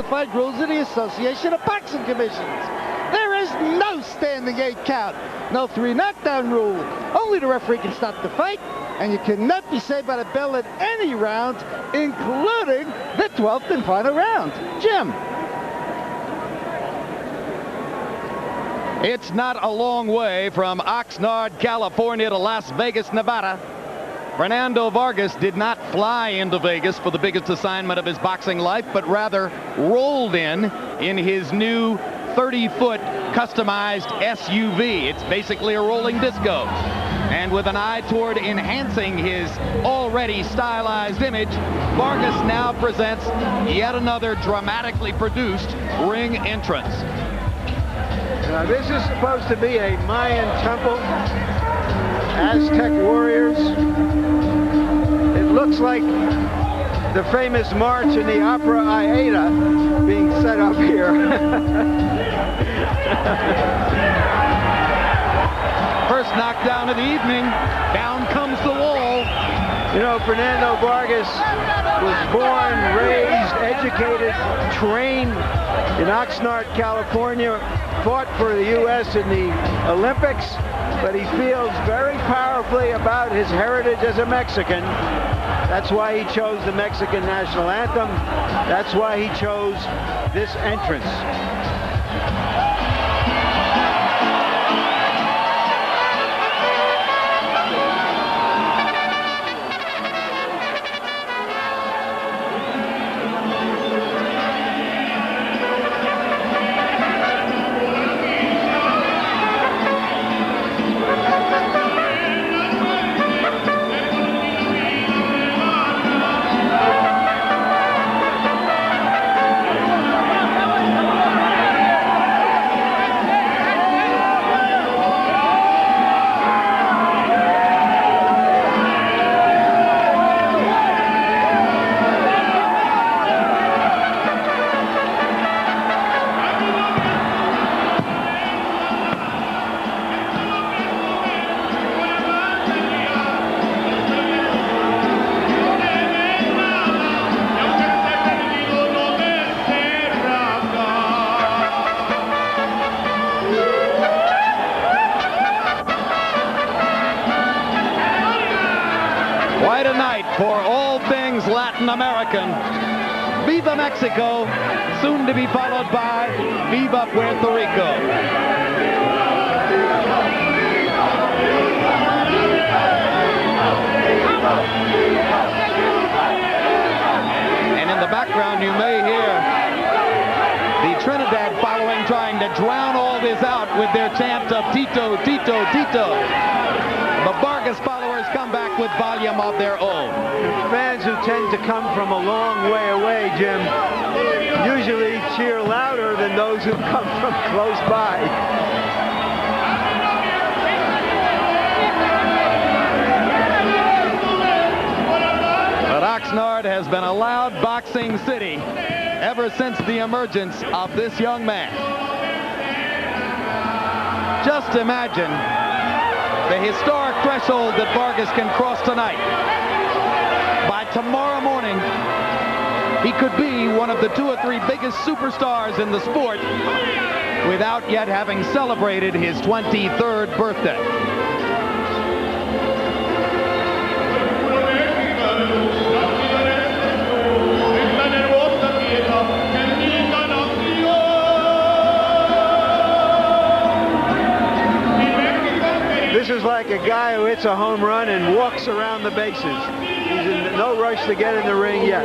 codified rules of the Association of Boxing Commissions. There is no standing 8 count, no 3 knockdown rule. Only the referee can stop the fight, and you cannot be saved by the bell at any round, including the 12th and final round. Jim. It's not a long way from Oxnard, California to Las Vegas, Nevada. Fernando Vargas did not fly into Vegas for the biggest assignment of his boxing life, but rather rolled in his new 30-foot customized SUV. It's basically a rolling disco. And with an eye toward enhancing his already stylized image, Vargas now presents yet another dramatically produced ring entrance. Now, this is supposed to be a Mayan temple, Aztec warriors. It looks like the famous march in the opera Aida being set up here. First knockdown of the evening. Down comes the wall. You know, Fernando Vargas was born, raised, educated, trained in Oxnard, California, fought for the U.S. in the Olympics, but he feels very powerfully about his heritage as a Mexican. That's why he chose the Mexican national anthem. That's why he chose this entrance. Quite a night for all things Latin American. Viva Mexico, soon to be followed by Viva Puerto Rico. And in the background you may hear the Trinidad following trying to drown all this out with their chant of Tito, Tito, Tito. The Vargas followers come back with volume of their own. Fans who tend to come from a long way away, Jim, usually cheer louder than those who come from close by. But Oxnard has been a loud boxing city ever since the emergence of this young man. Just imagine the historic threshold that Vargas can cross tonight. By tomorrow morning, he could be one of the 2 or 3 biggest superstars in the sport without yet having celebrated his 23rd birthday. This is like a guy who hits a home run and walks around the bases. He's in no rush to get in the ring yet.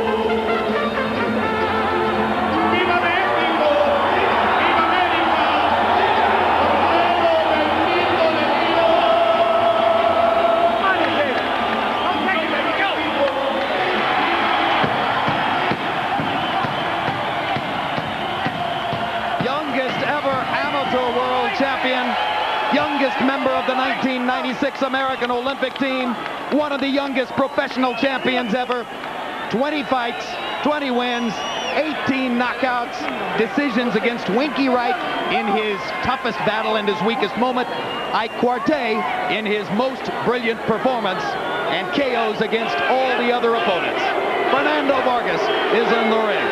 Youngest ever amateur world champion. Youngest member of the 1996 American Olympic team, one of the youngest professional champions ever. 20 fights, 20 wins, 18 knockouts, decisions against Winky Wright in his toughest battle and his weakest moment, Ike Quartey in his most brilliant performance, and KOs against all the other opponents. Fernando Vargas is in the ring.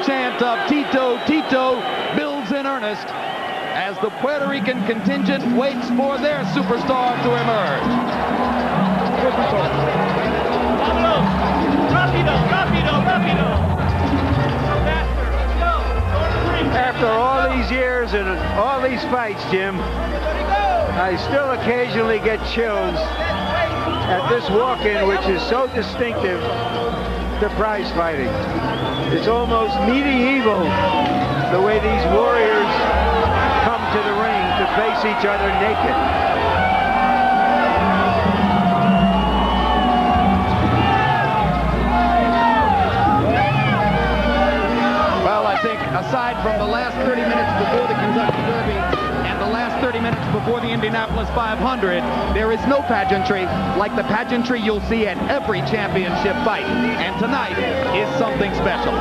chant of Tito, Tito builds in earnest as the Puerto Rican contingent waits for their superstar to emerge. After all these years and all these fights, Jim, I still occasionally get chills at this walk-in, which is so distinctive to prize fighting. It's almost medieval, the way these warriors come to the ring to face each other naked. Well, I think aside from the last 30 minutes before the Kentucky Derby and the last 30 minutes before the Indianapolis 500, there is no pageantry like the pageantry you'll see at every championship fight. And tonight is something special.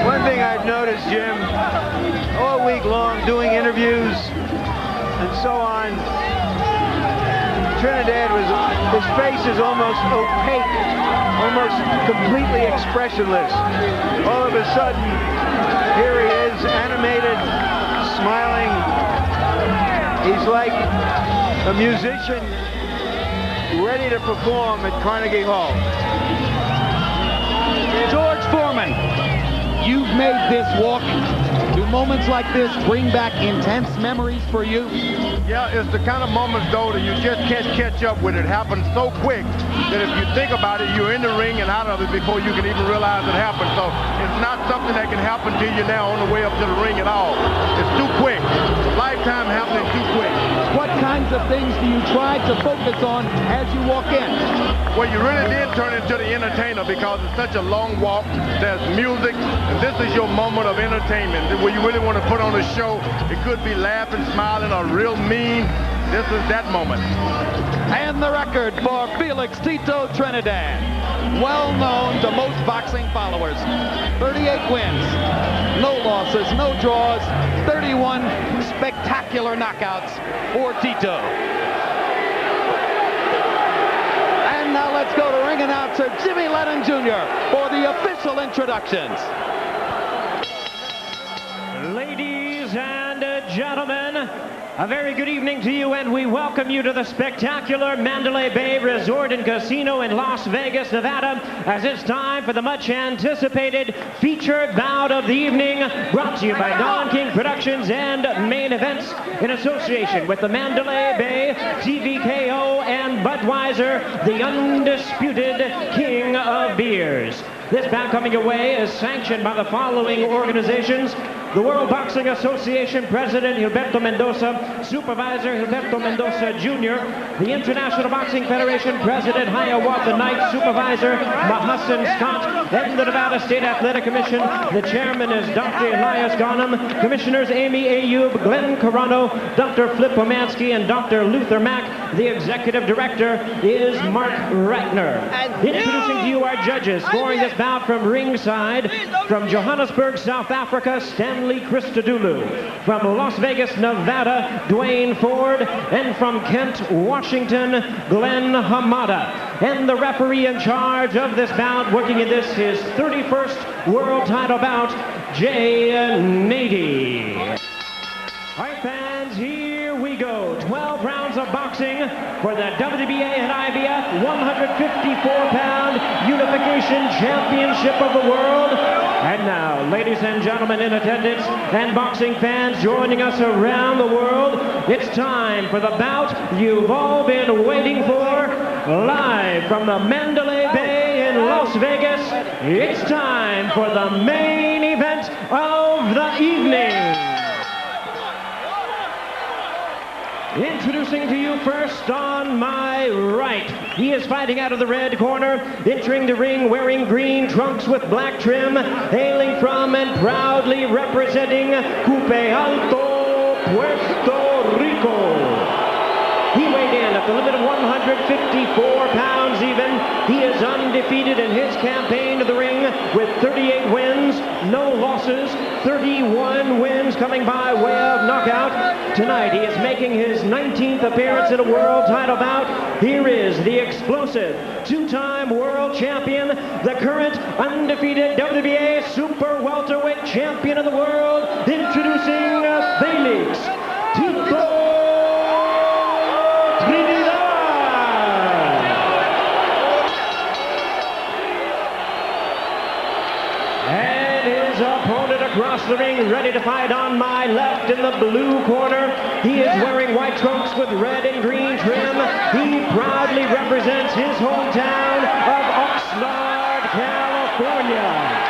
One thing I've noticed, Jim, all week long doing interviews and so on, Trinidad his face is almost opaque, almost completely expressionless. All of a sudden, here he is, animated, smiling. He's like a musician ready to perform at Carnegie Hall. George Foreman, you've made this walk. Do moments like this bring back intense memories for you? Yeah, it's the kind of moments, though, that you just can't catch up with. It happens so quick that if you think about it, you're in the ring and out of it before you can even realize it happened. So it's not something that can happen to you now on the way up to the ring at all. It's too quick. Lifetime happening too quick. What kinds of things do you try to focus on as you walk in? Well, you really did turn into the entertainer because it's such a long walk. There's music, and this is your moment of entertainment where you really want to put on a show. It could be laughing, smiling, or real mean. This is that moment. And the record for Felix Tito Trinidad, well known to most boxing followers. 38 wins, no losses, no draws, 31 spectacular knockouts for Tito. And now let's go to ring announcer Jimmy Lennon Jr. for the official introductions. Ladies and gentlemen, a very good evening to you, and we welcome you to the spectacular Mandalay Bay Resort and Casino in Las Vegas, Nevada, as it's time for the much-anticipated featured bout of the evening, brought to you by Don King Productions and Main Events in association with the Mandalay Bay, TVKO, and Budweiser, the undisputed king of beers. This bout coming away is sanctioned by the following organizations: the World Boxing Association President Gilberto Mendoza, Supervisor Gilberto Mendoza Jr., the International Boxing Federation President Hiawatha Knight, Supervisor Mahassan Scott, and the Nevada State Athletic Commission. The chairman is Dr. Elias Ghanem, Commissioners Amy Ayub, Glenn Carano, Dr. Flip Pomansky, and Dr. Luther Mack. The Executive Director is Mark Reitner. Introducing to you our judges, scoring this bout from ringside, from Johannesburg, South Africa, Stanley Christodoulou. From Las Vegas, Nevada, Dwayne Ford. And from Kent, Washington, Glenn Hamada. And the referee in charge of this bout, working in this his 31st world title bout, Jay Nady. All right, fans, here we go. 12 rounds of boxing for the WBA and IBF 154-pound Unification Championship of the World. And now, ladies and gentlemen in attendance and boxing fans joining us around the world, it's time for the bout you've all been waiting for. Live from the Mandalay Bay in Las Vegas, it's time for the main event of the evening. Introducing to you first on my right, he is fighting out of the red corner, entering the ring wearing green trunks with black trim, hailing from and proudly representing Cupe Alto, Puerto Rico. He weighed in at the limit of 100 154 pounds even. He is undefeated in his campaign to the ring with 38 wins, no losses, 31 wins coming by way of knockout. Tonight he is making his 19th appearance in a world title bout. Here is the explosive two-time world champion, the current undefeated WBA super welterweight champion of the world, introducing Felix Tito Trinidad. And his opponent across the ring, ready to fight on my left in the blue corner. He is wearing white trunks with red and green trim. He proudly represents his hometown of Oxnard, California.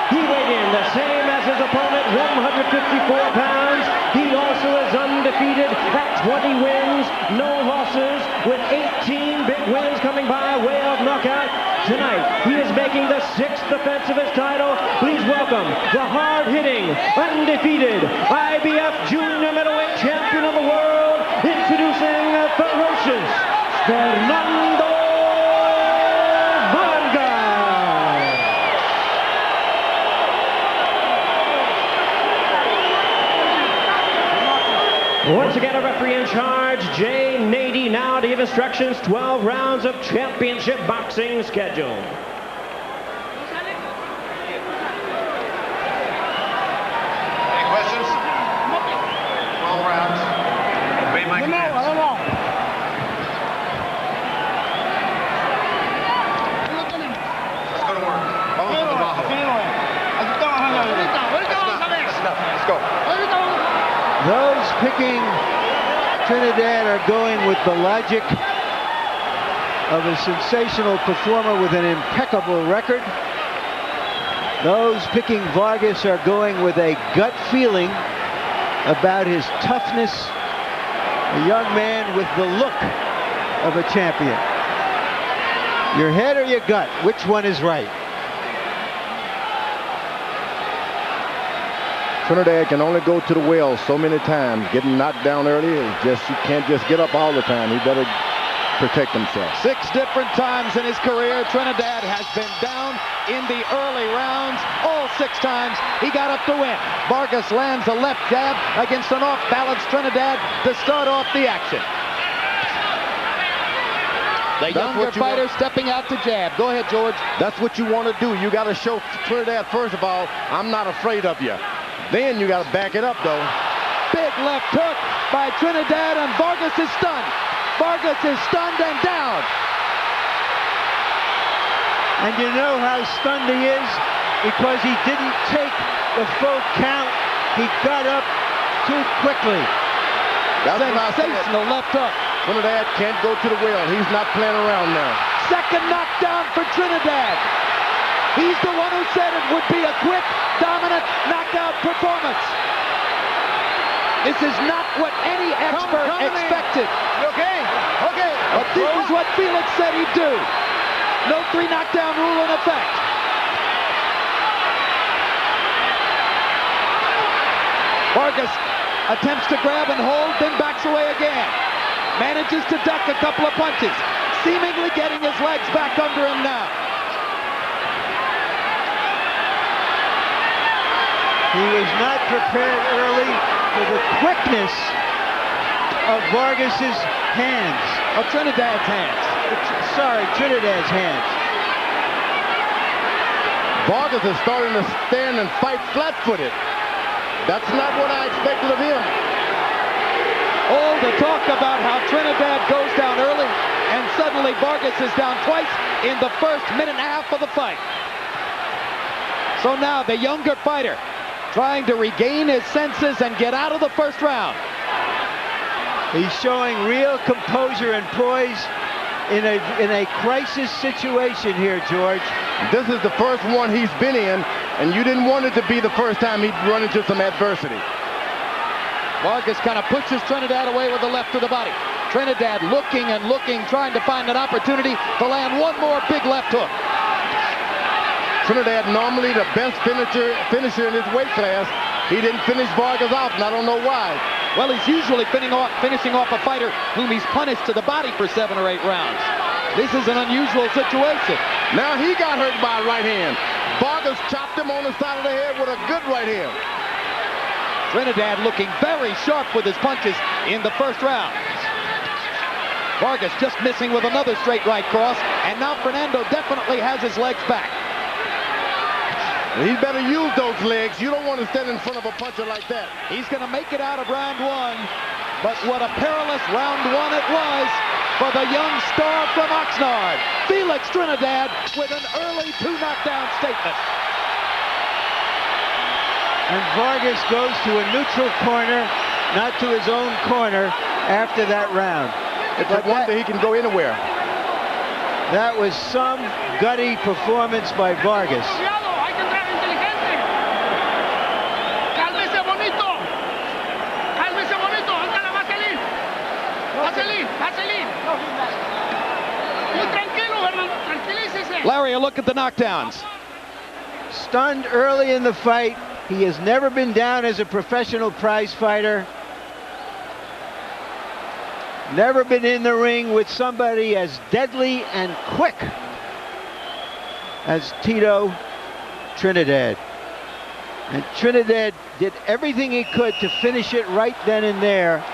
He weighed in the same as his opponent, 154 pounds. He also is undefeated at 20 wins, no losses, with 18 big wins coming by way of knockout. Tonight, he is making the 6th defense of his title. Please welcome the hard-hitting, undefeated IBF junior middleweight champion of the world, introducing ferocious Fernando Vargas. Once again, a referee in charge, Jay Nady, now to give instructions. 12 rounds of championship boxing schedule. Any questions? 12 rounds. Obey my commands. Let's go to work. That's enough. Let's go. Those picking Trinidad are going with the logic of a sensational performer with an impeccable record. Those picking Vargas are going with a gut feeling about his toughness. A young man with the look of a champion. Your head or your gut, which one is right? Trinidad can only go to the well so many times. Getting knocked down early is just, you can't just get up all the time. He better protect himself. 6 different times in his career, Trinidad has been down in the early rounds. All 6 times he got up to win. Vargas lands a left jab against an off-balance Trinidad to start off the action. The younger fighter stepping out to jab. Go ahead, George. That's what you want to do. You got to show Trinidad, first of all, I'm not afraid of you. Then you got to back it up, though. Big left hook by Trinidad, and Vargas is stunned. Vargas is stunned and down. And you know how stunned he is? Because he didn't take the full count. He got up too quickly. That's sensational left hook. Trinidad can't go to the well. He's not playing around now. Second knockdown for Trinidad. He's the one who said it would be a quick, dominant knockout performance. This is not what any expert expected. Okay. But this is what Felix said he'd do. No 3 knockdown rule in effect. Vargas attempts to grab and hold, then backs away again. Manages to duck a couple of punches, seemingly getting his legs back under him now. He was not prepared early for the quickness of Vargas's hands. Of Trinidad's hands. Sorry, Trinidad's hands. Vargas is starting to stand and fight flat-footed. That's not what I expected of him. All the talk about how Trinidad goes down early, and suddenly Vargas is down twice in the first minute and a half of the fight. So now the younger fighter trying to regain his senses and get out of the first round. He's showing real composure and poise in a crisis situation here, George. This is the first one he's been in, and you didn't want it to be the first time he'd run into some adversity. Vargas kind of pushes Trinidad away with the left of the body. Trinidad looking and looking, trying to find an opportunity to land one more big left hook. Trinidad normally the best finisher in his weight class. He didn't finish Vargas off, and I don't know why. Well, he's usually finishing off a fighter whom he's punished to the body for 7 or 8 rounds. This is an unusual situation. Now he got hurt by a right hand. Vargas chopped him on the side of the head with a good right hand. Trinidad looking very sharp with his punches in the first round. Vargas just missing with another straight right cross, and now Fernando definitely has his legs back. He better use those legs. You don't want to stand in front of a puncher like that. He's going to make it out of round 1, but what a perilous round 1 it was for the young star from Oxnard, Felix Trinidad, with an early 2 knockdown statement. And Vargas goes to a neutral corner, not to his own corner after that round. It's a wonder he can go anywhere. That was some gutty performance by Vargas. Larry, a look at the knockdowns. Stunned early in the fight. He has never been down as a professional prize fighter. Never been in the ring with somebody as deadly and quick as Tito Trinidad. And Trinidad did everything he could to finish it right then and there.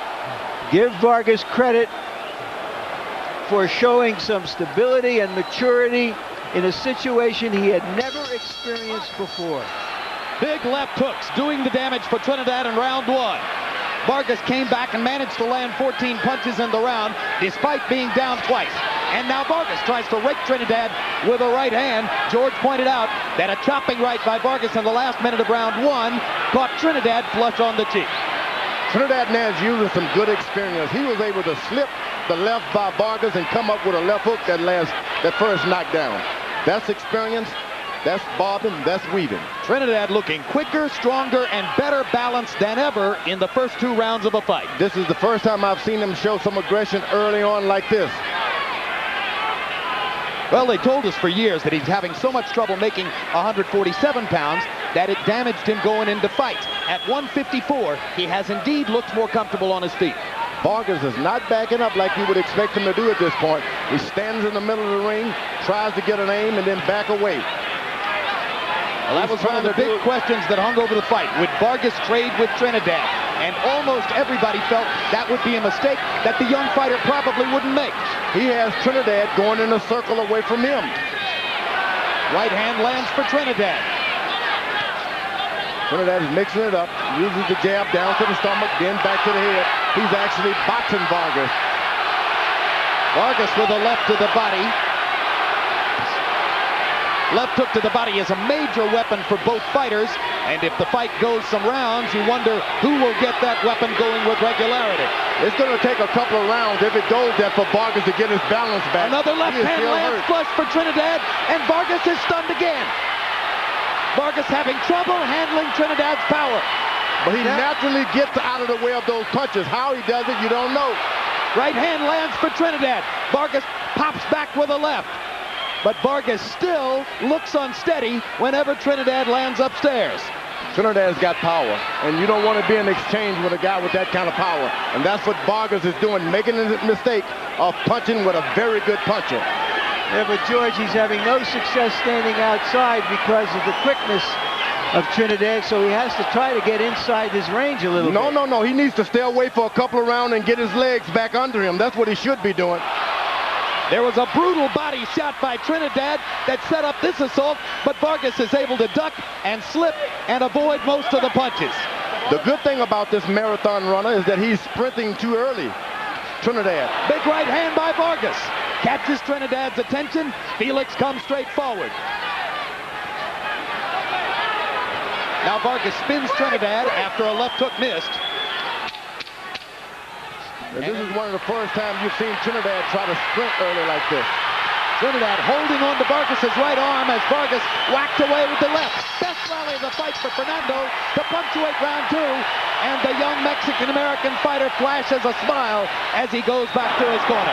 Give Vargas credit for showing some stability and maturity in a situation he had never experienced before. Big left hooks doing the damage for Trinidad in round 1. Vargas came back and managed to land 14 punches in the round despite being down twice. And now Vargas tries to rake Trinidad with a right hand. George pointed out that a chopping right by Vargas in the last minute of round 1 caught Trinidad flush on the cheek. Trinidad now is using some good experience. He was able to slip the left by Vargas and come up with a left hook that first knockdown. That's experience, that's bobbing, that's weaving. Trinidad looking quicker, stronger, and better balanced than ever in the first 2 rounds of a fight. This is the first time I've seen him show some aggression early on like this. Well, they told us for years that he's having so much trouble making 147 pounds that it damaged him going into fights. At 154, he has indeed looked more comfortable on his feet. Vargas is not backing up like you would expect him to do at this point. He stands in the middle of the ring, tries to get an aim, and then back away. Well, that was one of the big questions that hung over the fight. Would Vargas trade with Trinidad? And almost everybody felt that would be a mistake that the young fighter probably wouldn't make. He has Trinidad going in a circle away from him. Right hand lands for Trinidad. Trinidad is mixing it up, uses the jab down to the stomach, then back to the head. He's actually boxing Vargas. Vargas with a left to the body. Left hook to the body is a major weapon for both fighters, and if the fight goes some rounds, you wonder who will get that weapon going with regularity. It's going to take a couple of rounds if it goes that for Vargas to get his balance back. Another left hand lands flush for Trinidad, and Vargas is stunned again. Vargas having trouble handling Trinidad's power. But he naturally gets out of the way of those punches. How he does it, you don't know. Right hand lands for Trinidad. Vargas pops back with a left. But Vargas still looks unsteady whenever Trinidad lands upstairs. Trinidad's got power, and you don't want to be in exchange with a guy with that kind of power. And that's what Vargas is doing, making the mistake of punching with a very good puncher. Yeah, but George, he's having no success standing outside because of the quickness of Trinidad, so he has to try to get inside his range a little bit. No. He needs to stay away for a couple of rounds and get his legs back under him. That's what he should be doing. There was a brutal body shot by Trinidad that set up this assault, but Vargas is able to duck and slip and avoid most of the punches. The good thing about this marathon runner is that he's sprinting too early. Trinidad. Big right hand by Vargas. Catches Trinidad's attention. Felix comes straight forward. Now Vargas spins Trinidad after a left hook missed. And this is one of the first times you've seen Trinidad try to sprint early like this. Trinidad holding on to Vargas's right arm as Vargas whacked away with the left. Best rally of the fight for Fernando to punctuate round 2. And the young Mexican-American fighter flashes a smile as he goes back to his corner.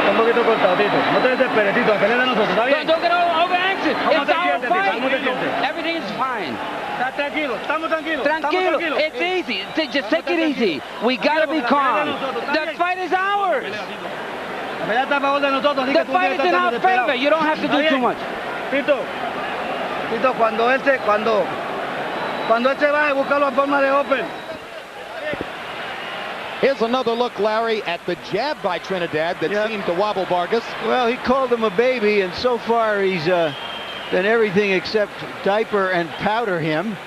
Un poquito cortado, Tito. No te desesperes, Tito. Pelea de nosotros, ¿está bien? Don't get over anxious. It's our fight. ¿Cómo te sientes? Everything is fine. Tranquilo, estamos tranquilos. Tranquilo, it's easy. Just take it easy. We gotta be calm. The fight is ours. The fight is in our favor. You don't have to do too much. Tito, cuando él se va, busca la forma de open. Here's another look, Larry, at the jab by Trinidad that seemed to wobble Vargas. Well, he called him a baby, and so far he's done everything except diaper and powder him.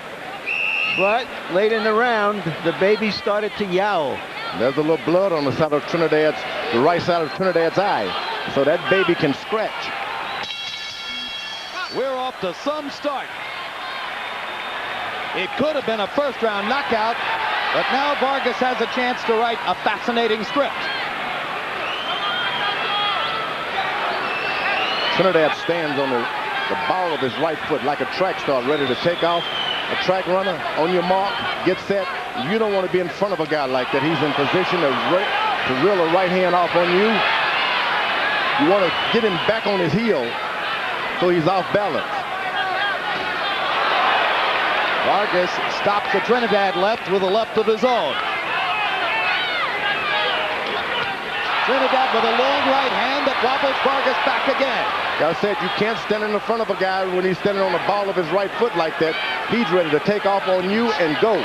But late in the round, the baby started to yowl. There's a little blood on the side of the right side of Trinidad's eye. So that baby can scratch. We're off to some start. It could have been a first-round knockout, but now Vargas has a chance to write a fascinating script. Trinidad stands on the ball of his right foot like a track star ready to take off. A track runner, on your mark, get set. You don't want to be in front of a guy like that. He's in position to reel a right hand off on you. You want to get him back on his heel so he's off balance. Vargas stops the Trinidad left with a left of his own. Trinidad with a long right hand that wobbles Vargas back again. Like I said, you can't stand in the front of a guy when he's standing on the ball of his right foot like that. He's ready to take off on you and go.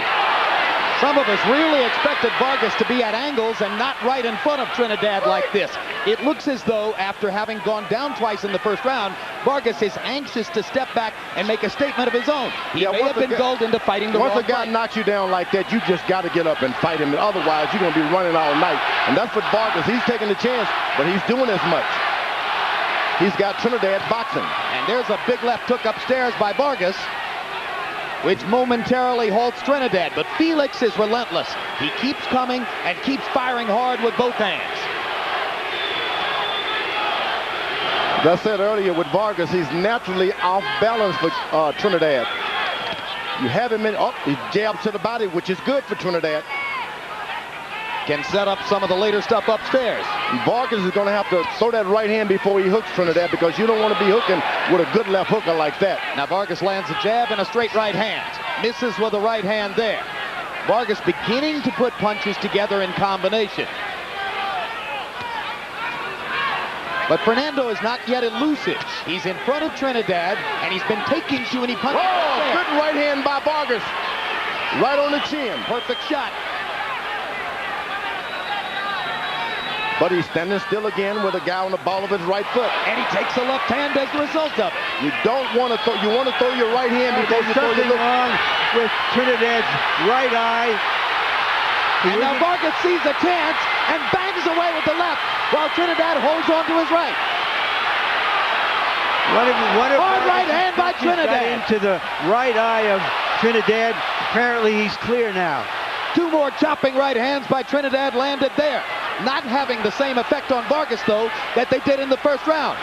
Some of us really expected Vargas to be at angles and not right in front of Trinidad like this. It looks as though, after having gone down twice in the first round, Vargas is anxious to step back and make a statement of his own. He may have been gulled into fighting the wrong Once a guy knocks you down like that, you just got to get up and fight him. Otherwise, you're going to be running all night. And that's what Vargas, he's taking the chance, but he's doing as much. He's got Trinidad boxing. And there's a big left hook upstairs by Vargas, which momentarily halts Trinidad. But Felix is relentless. He keeps coming and keeps firing hard with both hands. As I said earlier, with Vargas, he's naturally off balance for Trinidad. You have him in, he jabs to the body, which is good for Trinidad. Can set up some of the later stuff upstairs. Vargas is going to have to throw that right hand before he hooks Trinidad, because you don't want to be hooking with a good left hooker like that. Now Vargas lands a jab and a straight right hand. Misses with a right hand there. Vargas beginning to put punches together in combination. But Fernando is not yet elusive. He's in front of Trinidad, and he's been taking too many punches. Oh, good right hand by Vargas. Right on the chin. Perfect shot. But he's standing still again with a guy on the ball of his right foot. And he takes the left hand as a result of it. You don't want to throw, you want to throw your right hand before you throw your left. Wrong with Trinidad's right eye. And now Vargas sees a chance and bangs away with the left while Trinidad holds on to his right. Hard right hand by Trinidad. Into the right eye of Trinidad. Apparently he's clear now. Two more chopping right hands by Trinidad landed there. Not having the same effect on Vargas, though, that they did in the first round.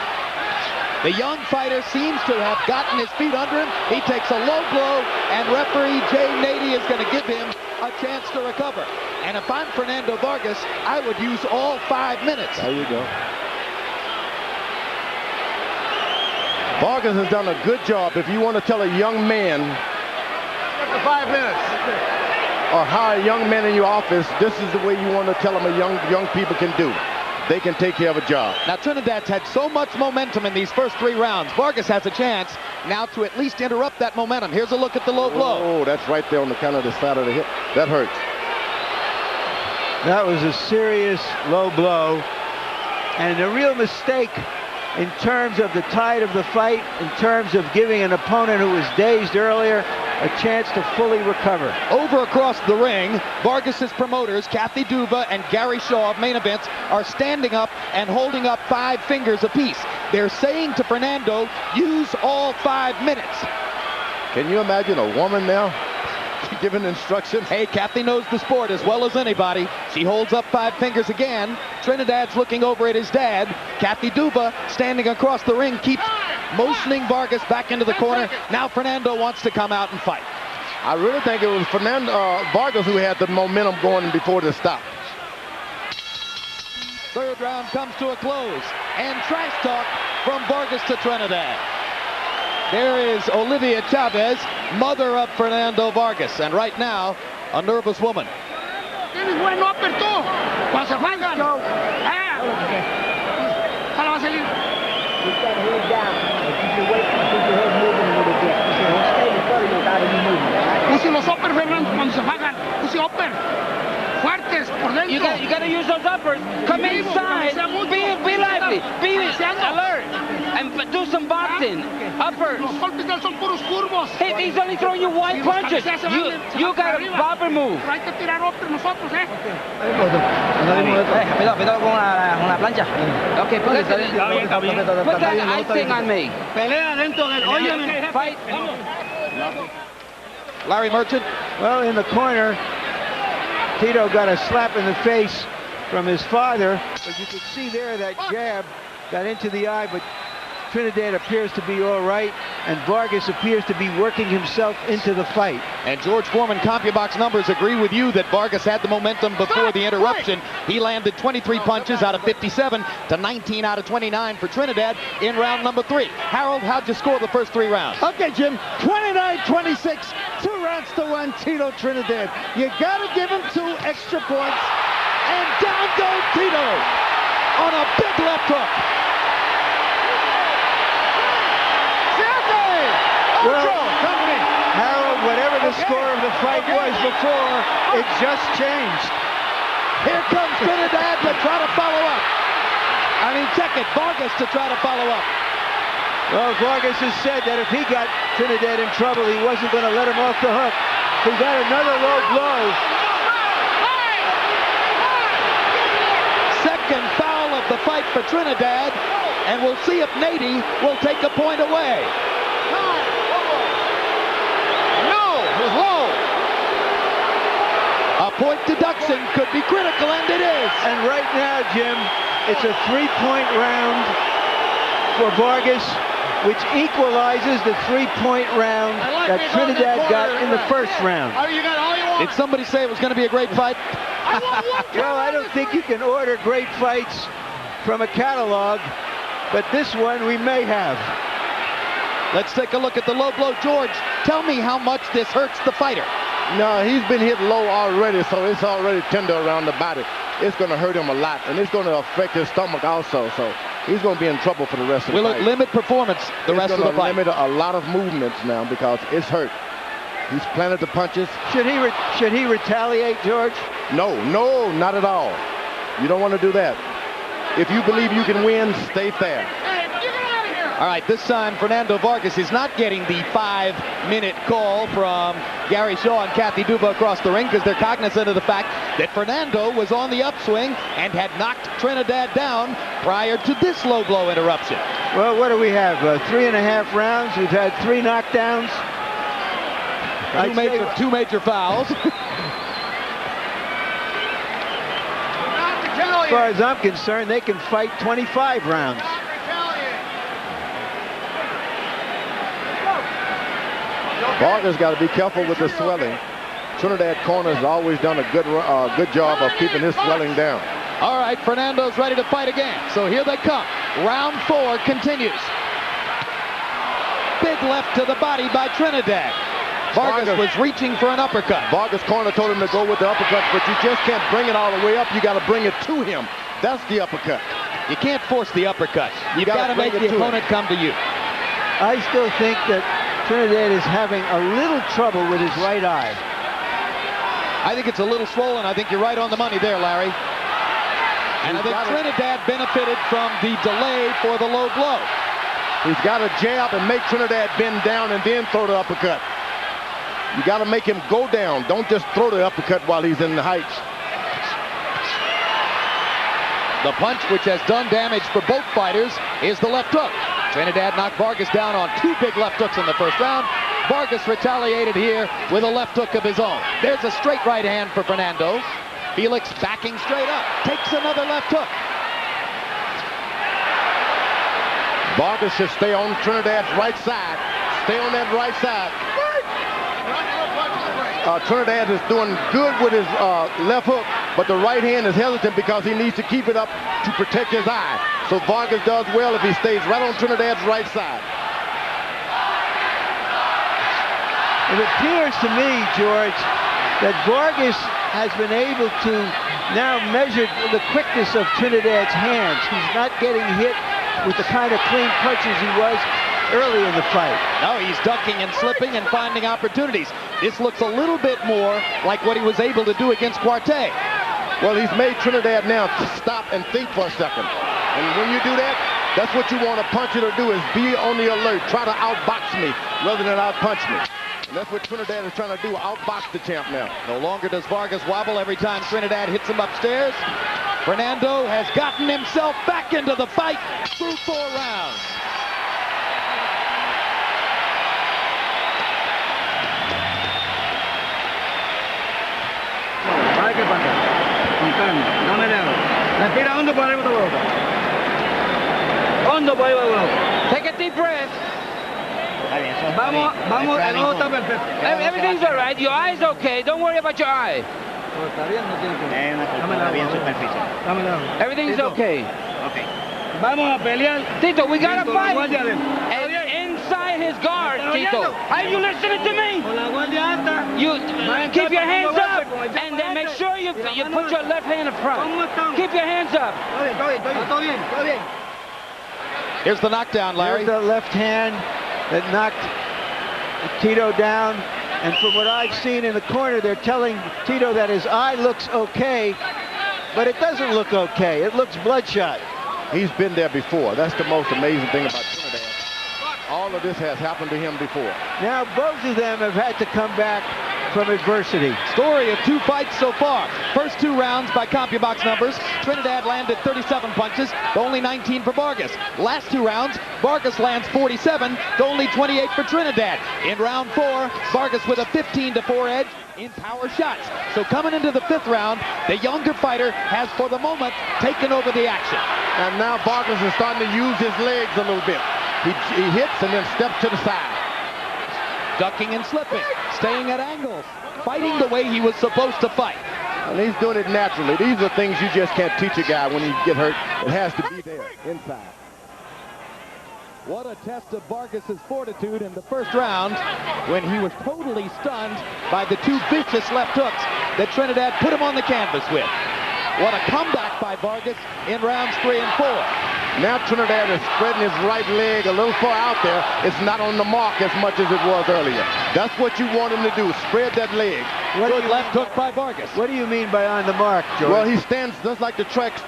The young fighter seems to have gotten his feet under him. He takes a low blow, and referee Jay Nady is going to give him a chance to recover. And if I'm Fernando Vargas, I would use all 5 minutes. There you go. Vargas has done a good job. If you want to tell a young man, For 5 minutes. or hire a young man in your office, this is the way you want to tell them young people can do. They can take care of a job. Now Trinidad's had so much momentum in these first 3 rounds. Vargas has a chance now to at least interrupt that momentum. Here's a look at the low blow. Oh, that's right there on the kind of the side of the hip. That hurts. That was a serious low blow. And a real mistake in terms of the tide of the fight, in terms of giving an opponent who was dazed earlier a chance to fully recover. Over across the ring, Vargas's promoters, Kathy Duva and Gary Shaw of Main Events, are standing up and holding up 5 fingers apiece. They're saying to Fernando, use all 5 minutes. Can you imagine a woman now giving instructions? Hey, Kathy knows the sport as well as anybody. She holds up 5 fingers again. Trinidad's looking over at his dad. Kathy Duva, standing across the ring, keeps motioning Vargas back into the corner. Now Fernando wants to come out and fight. I really think it was Vargas who had the momentum going before the stop. 3rd round comes to a close. And trash talk from Vargas to Trinidad. There is Olivia Chavez, mother of Fernando Vargas, and right now, a nervous woman. Tienes buen upper tú. Cuando se juegan. Ahora va a salir. Keep that head down. Keep your weight and keep your head moving a little bit. You don't stay in front of you without any movement. Puse los upper, Fernando, cuando se juegan. Puse upper. Fuertes por dentro. You gotta use those uppers. Come inside. Be lively. Be alert. And do some boxing. Uppers. Los golpes de él son puros curvos. Hey, he's only throwing you one punches. You got a bobber move. Hay que tirar upper nosotros, Cuidado con la plancha. Okay, put that icing on me. Pelea dentro del... Óyeme. Fight. Larry Merchant. Well, in the corner, Tito got a slap in the face from his father, but you can see there that jab got into the eye, but Trinidad appears to be all right, and Vargas appears to be working himself into the fight. And George Foreman CompuBox numbers agree with you that Vargas had the momentum before the interruption. He landed 23 punches out of 57 to 19 out of 29 for Trinidad in round number 3. Harold, how'd you score the first 3 rounds? Okay, Jim, 29-26, 2 rounds to 1, Tito Trinidad. You gotta give him 2 extra points, and down goes Tito on a big left hook. Well, Harold, whatever the score of the fight was before, it just changed. Here comes Trinidad to try to follow up. Check it, Vargas to try to follow up. Well, Vargas has said that if he got Trinidad in trouble, he wasn't going to let him off the hook. He got another low blow. Second foul of the fight for Trinidad, and we'll see if Nady will take a point away. A point deduction could be critical, and it is. And right now, Jim, it's a 3-point round for Vargas, which equalizes the 3-point round that Trinidad got in the first round. You got all you want. Did somebody say it was going to be a great fight? Well, I don't think you can order great fights from a catalog, but this one we may have. Let's take a look at the low blow. George, tell me how much this hurts the fighter. No, he's been hit low already, so it's already tender around the body. It's going to hurt him a lot, and it's going to affect his stomach also, so he's going to be in trouble for the rest of the fight. Will it limit performance the rest of the fight? It's going to limit a lot of movements now because it's hurt. He's planted the punches. Should he retaliate, George? No, not at all. You don't want to do that. If you believe you can win, stay fair. All right, this time Fernando Vargas is not getting the 5-minute call from Gary Shaw and Kathy Duba across the ring because they're cognizant of the fact that Fernando was on the upswing and had knocked Trinidad down prior to this low blow interruption. Well, what do we have? 3.5 rounds. We've had 3 knockdowns. Two major fouls. As far as I'm concerned, they can fight 25 rounds. Vargas got to be careful with the swelling. Trinidad corner has always done a good job of keeping his swelling down. All right, Fernando's ready to fight again. So here they come. Round 4 continues. Big left to the body by Trinidad. Vargas was reaching for an uppercut. Vargas' corner told him to go with the uppercut, but you just can't bring it all the way up. You got to bring it to him. That's the uppercut. You can't force the uppercut. You've got to make the opponent come to you. I still think that Trinidad is having a little trouble with his right eye. I think it's a little swollen. I think you're right on the money there, Larry. And I think Trinidad benefited from the delay for the low blow. He's got to jab and make Trinidad bend down and then throw the uppercut. You got to make him go down. Don't just throw the uppercut while he's in the heights. The punch, which has done damage for both fighters, is the left hook. Trinidad knocked Vargas down on 2 big left hooks in the first round. Vargas retaliated here with a left hook of his own. There's a straight right hand for Fernando. Felix backing straight up, takes another left hook. Vargas should stay on Trinidad's right side. Stay on that right side. Trinidad is doing good with his left hook, but the right hand is hesitant because he needs to keep it up to protect his eye. So Vargas does well if he stays right on Trinidad's right side. It appears to me, George, that Vargas has been able to now measure the quickness of Trinidad's hands. He's not getting hit with the kind of clean punches he was early in the fight. No, he's ducking and slipping and finding opportunities. This looks a little bit more like what he was able to do against Cuarte. Well, he's made Trinidad now to stop and think for a second. And when you do that, that's what you want a puncher to do, is be on the alert. Try to outbox me rather than outpunch me. And that's what Trinidad is trying to do, outbox the champ now. No longer does Vargas wobble every time Trinidad hits him upstairs. Fernando has gotten himself back into the fight through 4 rounds. Hay que pasar. Con calma. No me dejo. Respira hondo por arriba de la boca. Hondo por arriba de la boca. Take a deep breath. Vamos, el ojo está perfecto. Everything's all right. Your eye's okay. Don't worry about your eye. Está bien, no tiene que. Dame la agua. Everything's okay. Okay. Vamos a pelear. Tito, we gotta Con la fight. guardia adentro. And inside his guard, Tito. Are you listening to me? Con la guardia alta. You keep your hands up and then make sure you put your left hand in front. Keep your hands up. Todo bien. Here's the knockdown, Larry. Here's the left hand that knocked Tito down. And from what I've seen in the corner, they're telling Tito that his eye looks okay, but it doesn't look okay. It looks bloodshot. He's been there before. That's the most amazing thing about Trinidad. All of this has happened to him before. Now both of them have had to come back from adversity. Story of 2 fights so far. First 2 rounds by CompuBox numbers. Trinidad landed 37 punches, to only 19 for Vargas. Last 2 rounds, Vargas lands 47, to only 28 for Trinidad. In round 4, Vargas with a 15-4 edge in power shots. So coming into the 5th round, the younger fighter has, for the moment, taken over the action. And now Vargas is starting to use his legs a little bit. He hits and then steps to the side. Ducking and slipping, staying at angles, fighting the way he was supposed to fight. And he's doing it naturally. These are things you just can't teach a guy when he get hurt. It has to be there, inside. What a test of Vargas's fortitude in the first round when he was totally stunned by the 2 vicious left hooks that Trinidad put him on the canvas with. What a comeback by Vargas in rounds 3 and 4. Now Trinidad is spreading his right leg a little far out there. It's not on the mark as much as it was earlier. That's what you want him to do, spread that leg. Good left hook by Vargas. What do you mean by on the mark, George? Well, he stands just like the track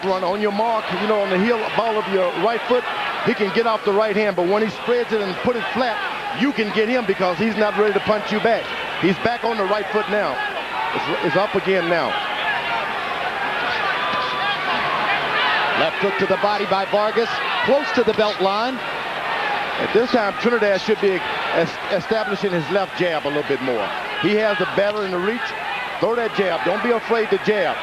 run on your mark, you know, on the heel ball of your right foot. He can get off the right hand, but when he spreads it and put it flat, you can get him because he's not ready to punch you back. He's back on the right foot now. It's up again now. Left hook to the body by Vargas, close to the belt line. At this time, Trinidad should be establishing his left jab a little bit more. He has the battle in the reach. Throw that jab. Don't be afraid to jab.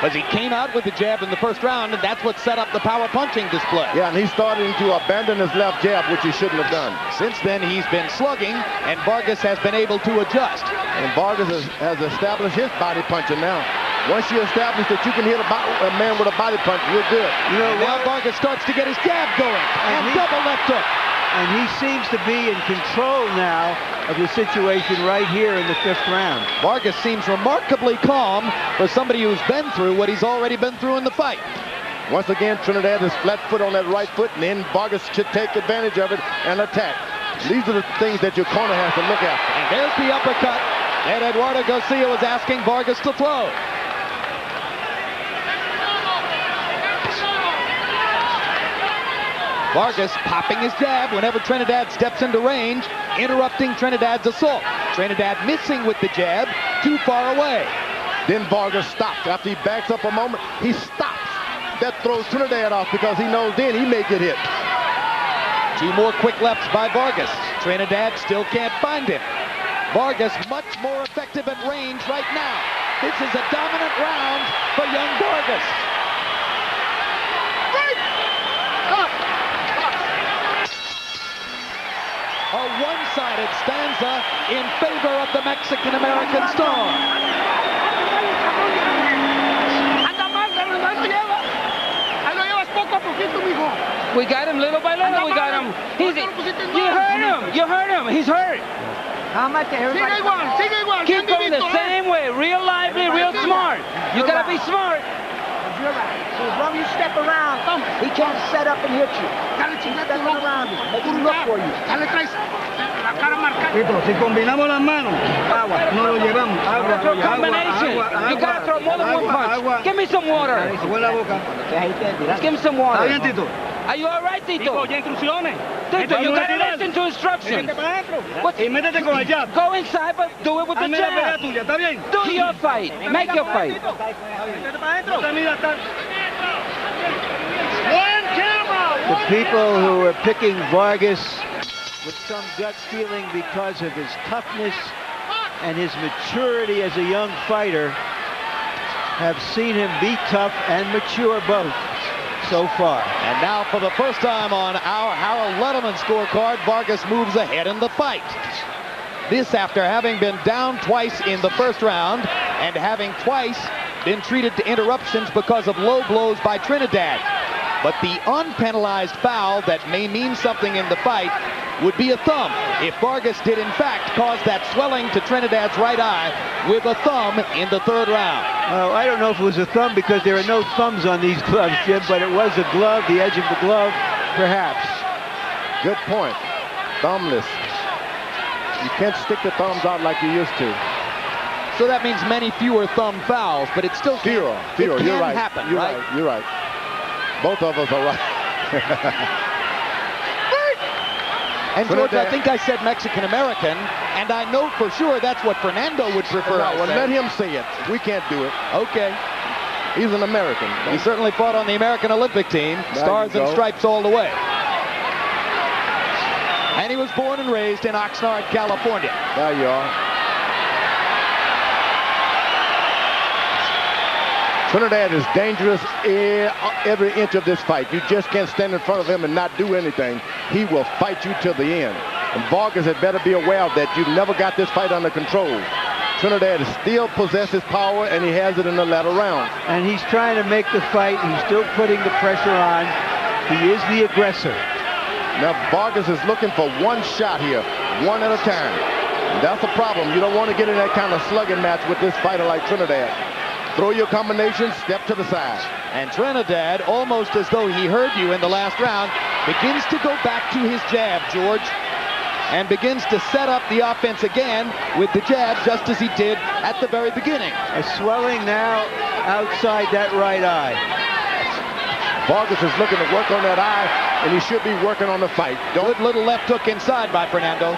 But he came out with the jab in the first round, and that's what set up the power punching display. Yeah, and he's starting to abandon his left jab, which he shouldn't have done. Since then, he's been slugging, and Vargas has been able to adjust. And Vargas has established his body punching now. Once you establish that you can hit a man with a body punch, you're good. You know, now Vargas starts to get his jab going, and double left hook. And he seems to be in control now of the situation right here in the 5th round. Vargas seems remarkably calm for somebody who's been through what he's already been through in the fight. Once again, Trinidad is flat foot on that right foot, and then Vargas should take advantage of it and attack. These are the things that your corner has to look after. And there's the uppercut that Eduardo Garcia was asking Vargas to throw. Vargas popping his jab whenever Trinidad steps into range, interrupting Trinidad's assault. Trinidad missing with the jab, too far away. Then Vargas stops. After he backs up a moment, he stops. That throws Trinidad off because he knows then he may get hit. 2 more quick lefts by Vargas. Trinidad still can't find him. Vargas much more effective at range right now. This is a dominant round for young Vargas. A one-sided stanza in favor of the Mexican-American star. We got him little by little. We got him. You heard him. You heard him. He's hurt. Sigue igual. Keep going the same way. Real lively, real smart. You gotta be smart. You're right. So as long as you step around, he can't set up and hit you. Keep stepping around him. Make him look for you. Dale, traes la cara marcada. Tito, si combinamos las manos, agua, no lo llevamos. Agua, Throw combination. You gotta throw more than one punch. Give me some water. Agua en la boca. Give me some water. ¿Está bien, Tito? Are you all right, Tito? Oye instrucciones. Tito, you gotta listen to instructions. Y métete con el jab. Go inside, but do it with the Hazme la pelea jab. tuya, ¿está bien? Do your fight. Make your fight. The people who are picking Vargas with some gut feeling because of his toughness and his maturity as a young fighter have seen him be tough and mature both so far. And now for the first time on our Harold Letterman scorecard, Vargas moves ahead in the fight. This after having been down twice in the first round and having twice been treated to interruptions because of low blows by Trinidad. But the unpenalized foul that may mean something in the fight would be a thumb if Vargas did in fact cause that swelling to Trinidad's right eye with a thumb in the third round. Well, I don't know if it was a thumb because there are no thumbs on these gloves, Jim, but it was a glove, the edge of the glove, perhaps. Good point. Thumbless. You can't stick the thumbs out like you used to. So that means many fewer thumb fouls, but it still Fewer. You're right. Happen, You're right? You're right. Both of us are right. And George, I think I said Mexican-American, and I know for sure that's what Fernando would prefer. No, well, let him say it. We can't do it. Okay. He's an American. He certainly fought on the American Olympic team. Stars and stripes all the way. And he was born and raised in Oxnard, California. There you are. Trinidad is dangerous every inch of this fight. You just can't stand in front of him and not do anything. He will fight you till the end. And Vargas had better be aware of that. You've never got this fight under control. Trinidad still possesses power, and he has it in the latter round. And he's trying to make the fight. He's still putting the pressure on. He is the aggressor. Now, Vargas is looking for one shot here, one at a time. And that's the problem. You don't want to get in that kind of slugging match with this fighter like Trinidad. Throw your combination, step to the side. And Trinidad, almost as though he heard you in the last round, begins to go back to his jab, George, and begins to set up the offense again with the jab, just as he did at the very beginning. A swelling now outside that right eye. Vargas is looking to work on that eye, and he should be working on the fight. Good little left hook inside by Fernando.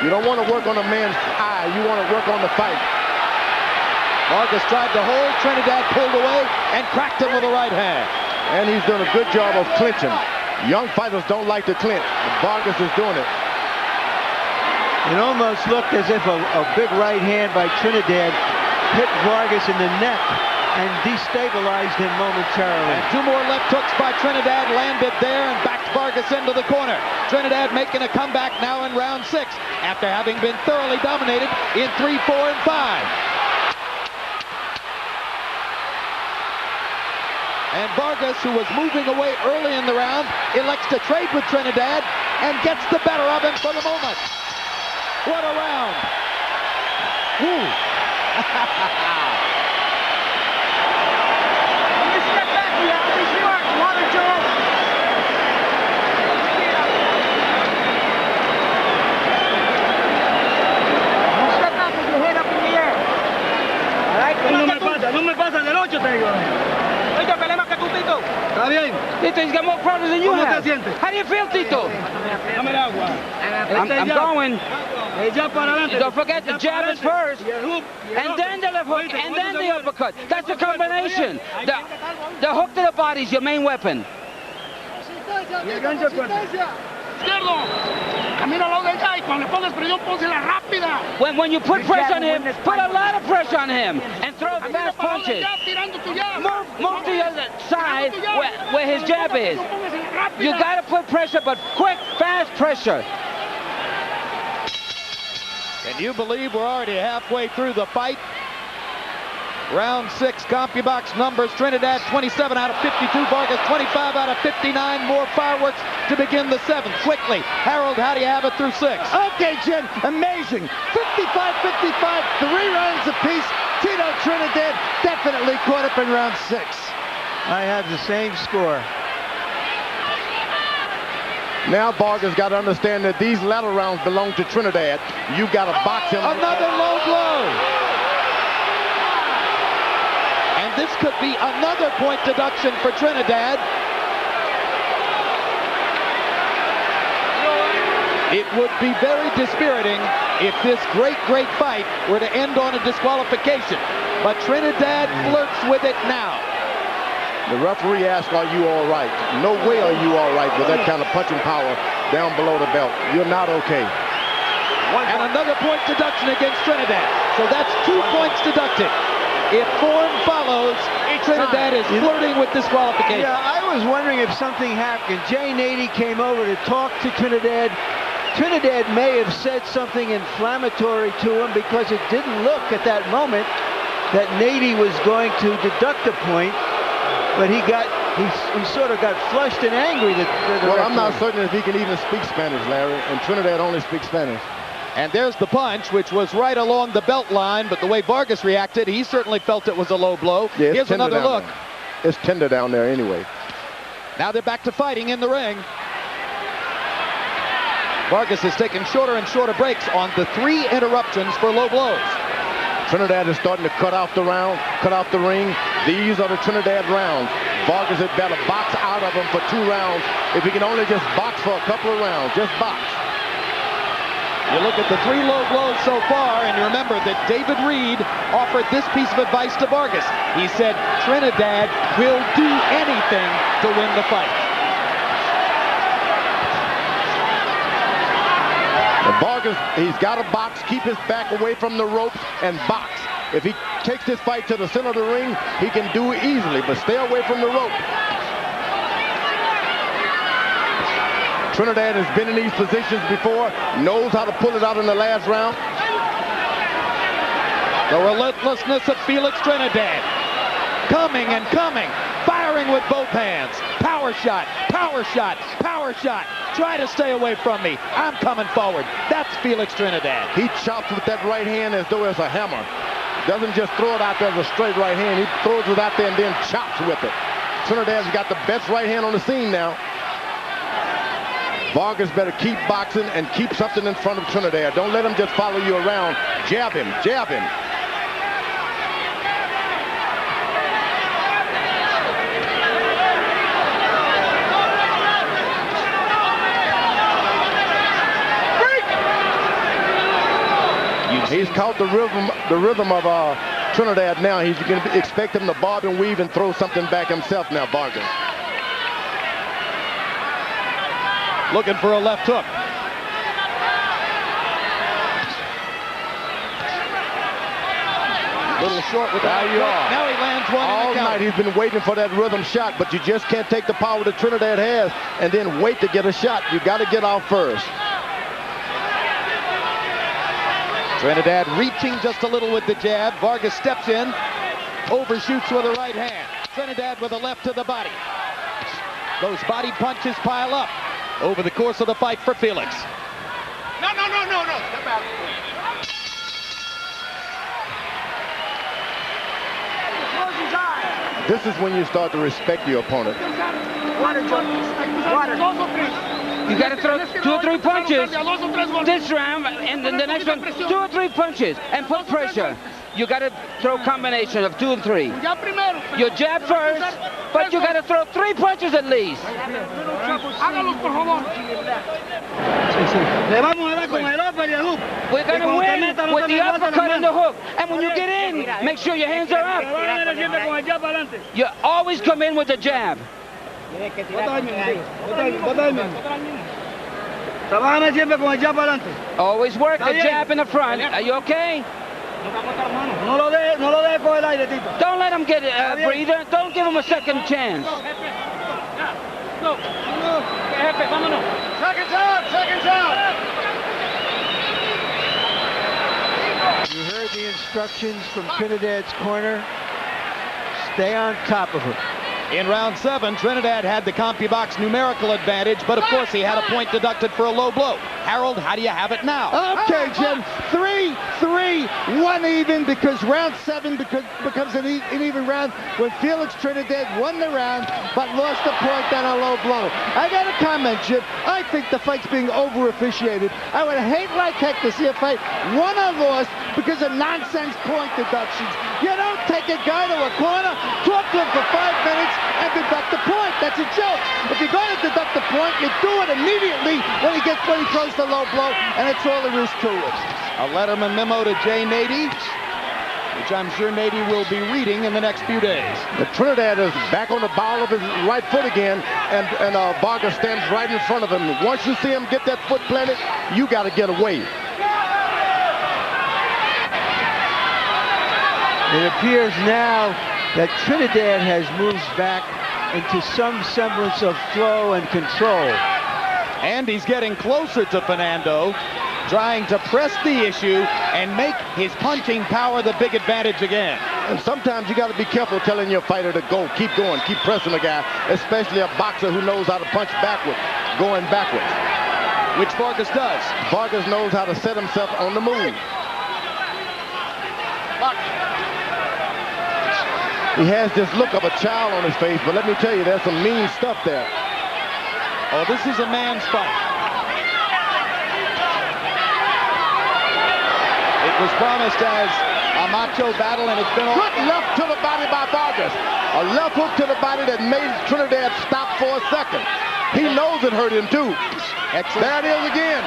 You don't want to work on a man's eye. You want to work on the fight. Vargas tried to hold. Trinidad pulled away and cracked him with a right hand. And he's doing a good job of clinching. Young fighters don't like to clinch. Vargas is doing it. It almost looked as if a big right hand by Trinidad hit Vargas in the neck and destabilized him momentarily. And two more left hooks by Trinidad landed there and backed Vargas into the corner. Trinidad making a comeback now in round 6 after having been thoroughly dominated in 3, 4, and 5. And Vargas, who was moving away early in the round, elects to trade with Trinidad and gets the better of him for the moment. What a round. Woo. Step back, you have to be smart. Water, Joe. Step back with your head up in the air. All right? No me pasa del 8, te digo. Está bien. Tito, he's got more problems than you ¿Cómo have. te sientes? How do you feel, Tito? Dame el agua. I'm going. Jab para adelante. Don't forget the jab is first, and then the left hook, and then the uppercut. That's the combination. The hook to the body is your main weapon. Izquierdo. Camina al lado de ella y cuando le pongas presión, pónsela rápida. When you put pressure on him, put a lot of pressure on him and throw fast punches. Move to the other side where his jab is. You got to put pressure, but quick, fast pressure. Can you believe we're already halfway through the fight? Round 6, CompuBox numbers. Trinidad 27 out of 52. Vargas 25 out of 59. More fireworks to begin the 7th. Quickly, Harold, how do you have it through 6? Okay, Jim, amazing. 55-55, 3 rounds apiece. Tito Trinidad definitely caught up in round 6. I have the same score. Now Vargas got to understand that these latter rounds belong to Trinidad. You got to box him. Another low blow. And this could be another point deduction for Trinidad. It would be very dispiriting if this great fight were to end on a disqualification. But Trinidad flirts with it now. The referee asked, are you all right? No way are you all right with that kind of punching power down below the belt. You're not okay. And another point deduction against Trinidad. So that's 2 points deducted. If form follows, Trinidad is flirting with disqualification. Yeah, I was wondering if something happened. Jay Nady came over to talk to Trinidad. Trinidad may have said something inflammatory to him because it didn't look at that moment that Nady was going to deduct a point. But he sort of got flushed and angry. Well, I'm not certain if he can even speak Spanish, Larry, and Trinidad only speaks Spanish. And there's the punch, which was right along the belt line, but the way Vargas reacted, he certainly felt it was a low blow. Yeah, here's another look. It's tender down there anyway. Now they're back to fighting in the ring. Vargas has taken shorter and shorter breaks on the 3 interruptions for low blows. Trinidad is starting to cut off the ring. These are the Trinidad rounds. Vargas had better box out of them for 2 rounds. If he can only just box for a couple of rounds, just box. You look at the 3 low blows so far, and you remember that David Reed offered this piece of advice to Vargas. He said, Trinidad will do anything to win the fight. And Vargas, he's got to box, keep his back away from the ropes, and box. If he takes this fight to the center of the ring, he can do it easily, but stay away from the rope. Trinidad has been in these positions before, knows how to pull it out in the last round. The relentlessness of Felix Trinidad. Coming and coming, firing with both hands. Power shot, power shot, power shot. Try to stay away from me. I'm coming forward. That's Felix Trinidad. He chops with that right hand as though it's a hammer. Doesn't just throw it out there as a straight right hand. He throws it out there and then chops with it. Trinidad's got the best right hand on the scene now. Vargas better keep boxing and keep something in front of Trinidad. Don't let him just follow you around. Jab him, jab him. He's caught the rhythm of Trinidad now. You can expect him to bob and weave and throw something back himself now, Vargas. Looking for a left hook. Little short with that. Now he lands one. All night he's been waiting for that rhythm shot, but you just can't take the power that Trinidad has and then wait to get a shot. You got to get off first. Trinidad reaching just a little with the jab. Vargas steps in, overshoots with a right hand. Trinidad with a left to the body. Those body punches pile up over the course of the fight for Felix. No. Step back. This is when you start to respect your opponent. You got to throw 2 or 3 punches this round, and then the next one, 2 or 3 punches, and put pressure. You got to throw a combination of 2 and 3. You jab first, but you got to throw 3 punches at least. We're going to win with the uppercut and the hook. And when you get in, make sure your hands are up. You always come in with the jab. Always work the jab in the front. Are you okay? Don't let him get a breather. Don't give him a second chance. Seconds out. You heard the instructions from Trinidad's corner. stay on top of him. In round 7, Trinidad had the CompuBox numerical advantage, but of course he had a point deducted for a low blow. Harold, how do you have it now? Okay, Jim. 3-3, 1 even, because round 7 becomes an even round when Felix Trinidad won the round but lost the point on a low blow. I got a comment, Jim. I think the fight's being over-officiated. I would hate like heck to see a fight won or lost because of nonsense point deductions. You don't take a guy to a corner, talk to him for 5 minutes, and deduct the point. That's a joke. If you're going to deduct the point, you do it immediately when he throws the low blow, and that's all there is to it. A Letterman memo to Jay Nady, which I'm sure Nady will be reading in the next few days. The Trinidad is back on the ball of his right foot again, and Vargas stands right in front of him. Once you see him get that foot planted, you got to get away. It appears now that Trinidad has moved back into some semblance of flow and control. And he's getting closer to Fernando, trying to press the issue and make his punching power the big advantage again. And sometimes you got to be careful telling your fighter to go. Keep going, keep pressing the guy, especially a boxer who knows how to punch backward, going backwards. Which Vargas does. Vargas knows how to set himself on the move. He has this look of a child on his face, but let me tell you, there's some mean stuff there. Oh, this is a man's fight. It was promised as a macho battle, and it's been all... Good left to the body by Vargas. A left hook to the body that made Trinidad stop for a second. He knows it hurt him, too. Excellent. There it is again.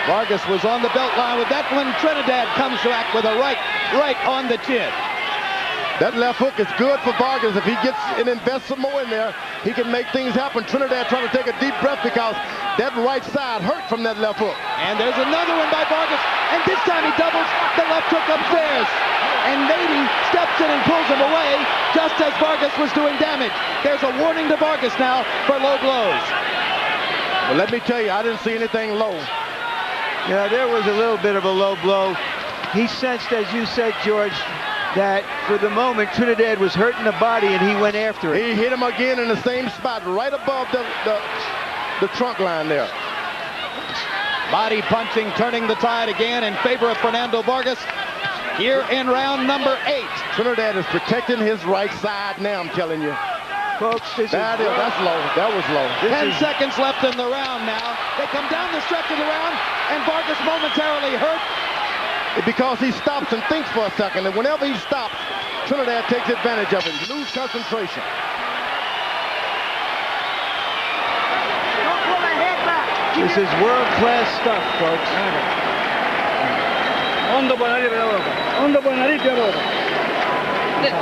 Vargas was on the belt line with that one. Trinidad comes back with a right on the chin. That left hook is good for Vargas. If he gets and invests some more in there, he can make things happen. Trinidad trying to take a deep breath because that right side hurt from that left hook. And there's another one by Vargas, and this time he doubles the left hook upstairs. And Nady steps in and pulls him away just as Vargas was doing damage. There's a warning to Vargas now for low blows. Well, let me tell you, I didn't see anything low. Yeah, there was a little bit of a low blow. He sensed, as you said, George, that for the moment Trinidad was hurting the body and he went after it. He hit him again in the same spot, right above the trunk line there. Body punching, turning the tide again in favor of Fernando Vargas here in round number 8. Trinidad is protecting his right side now, I'm telling you. Folks, that's low. That was low. 10 seconds left in the round now. They come down the stretch of the round, and Vargas momentarily hurt. Because he stops and thinks for a second, and whenever he stops, Trinidad takes advantage of it. You lose concentration. This is world-class stuff, folks.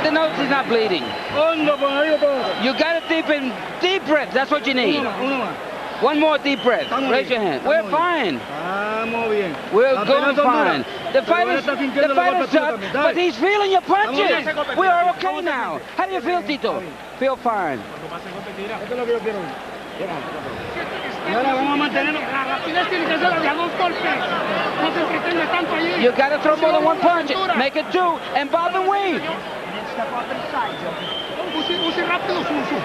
The nose is not bleeding. You got to deep breath. That's what you need. One more deep breath. Raise your hand. We're fine. We're going fine. The fighter's up, but he's feeling your punches. We are okay now. How do you feel, Tito? Feel fine. You got to throw more than one punch. Make it 2 and bob and weave.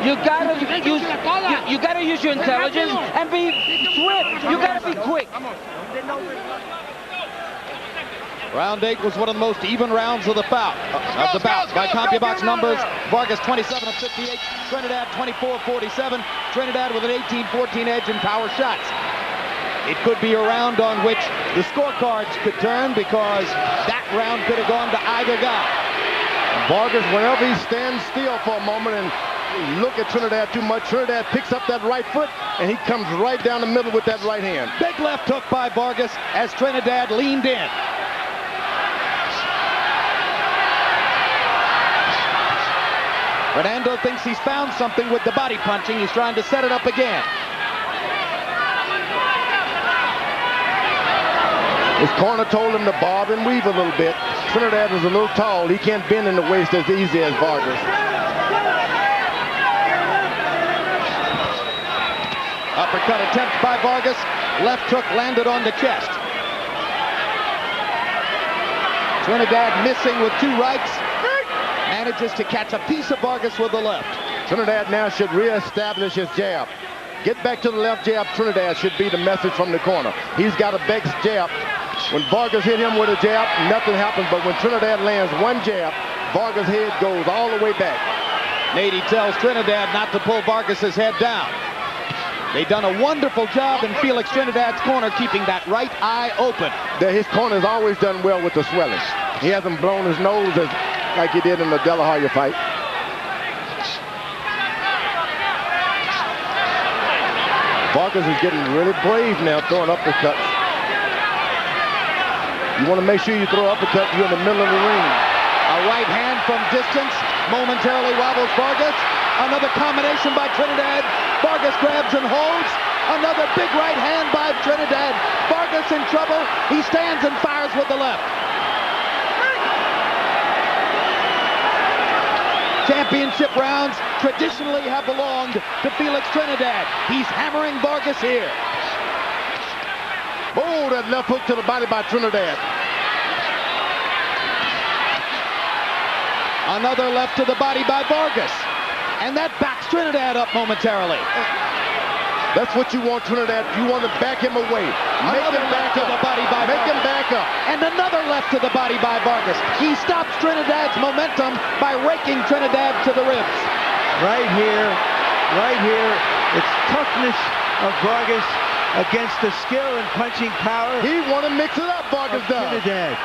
You gotta use your intelligence and be swift. You gotta be quick. Round 8 was one of the most even rounds of the bout. By CompuBox numbers, Vargas 27 of 58, Trinidad 24-47. Trinidad with an 18-14 edge in power shots. It could be a round on which the scorecards could turn because that round could have gone to either guy. Vargas, whenever he stands still for a moment and look at Trinidad too much, Trinidad picks up that right foot and he comes right down the middle with that right hand. Big left hook by Vargas as Trinidad leaned in. Fernando thinks he's found something with the body punching. He's trying to set it up again. His corner told him to bob and weave a little bit. Trinidad is a little tall. He can't bend in the waist as easy as Vargas. Uppercut attempt by Vargas. Left hook landed on the chest. Trinidad missing with 2 rights. manages to catch a piece of Vargas with the left. Trinidad now should reestablish his jab. Get back to the left jab, Trinidad, should be the message from the corner. He's got a big jab. When Vargas hit him with a jab, nothing happens. But when Trinidad lands one jab, Vargas' head goes all the way back. Nady tells Trinidad not to pull Vargas' head down. They've done a wonderful job in Felix Trinidad's corner, keeping that right eye open. His corner's always done well with the swelling. He hasn't blown his nose like he did in the De La Hoya fight. Vargas is getting really brave now, throwing uppercuts. You want to make sure you throw uppercut, you're in the middle of the ring. A right hand from distance momentarily wobbles Vargas. Another combination by Trinidad. Vargas grabs and holds. Another big right hand by Trinidad. Vargas in trouble. He stands and fires with the left. Championship rounds traditionally have belonged to Felix Trinidad. He's hammering Vargas here. Oh, that left hook to the body by Trinidad. Another left to the body by Vargas. And that backs Trinidad up momentarily. That's what you want, Trinidad. You want to back him away. Make him back up. Make him back up. And another left to the body by Vargas. He stops Trinidad's momentum by raking Trinidad to the ribs. Right here, it's toughness of Vargas against the skill and punching power. He want to mix it up, Vargas does. Trinidad.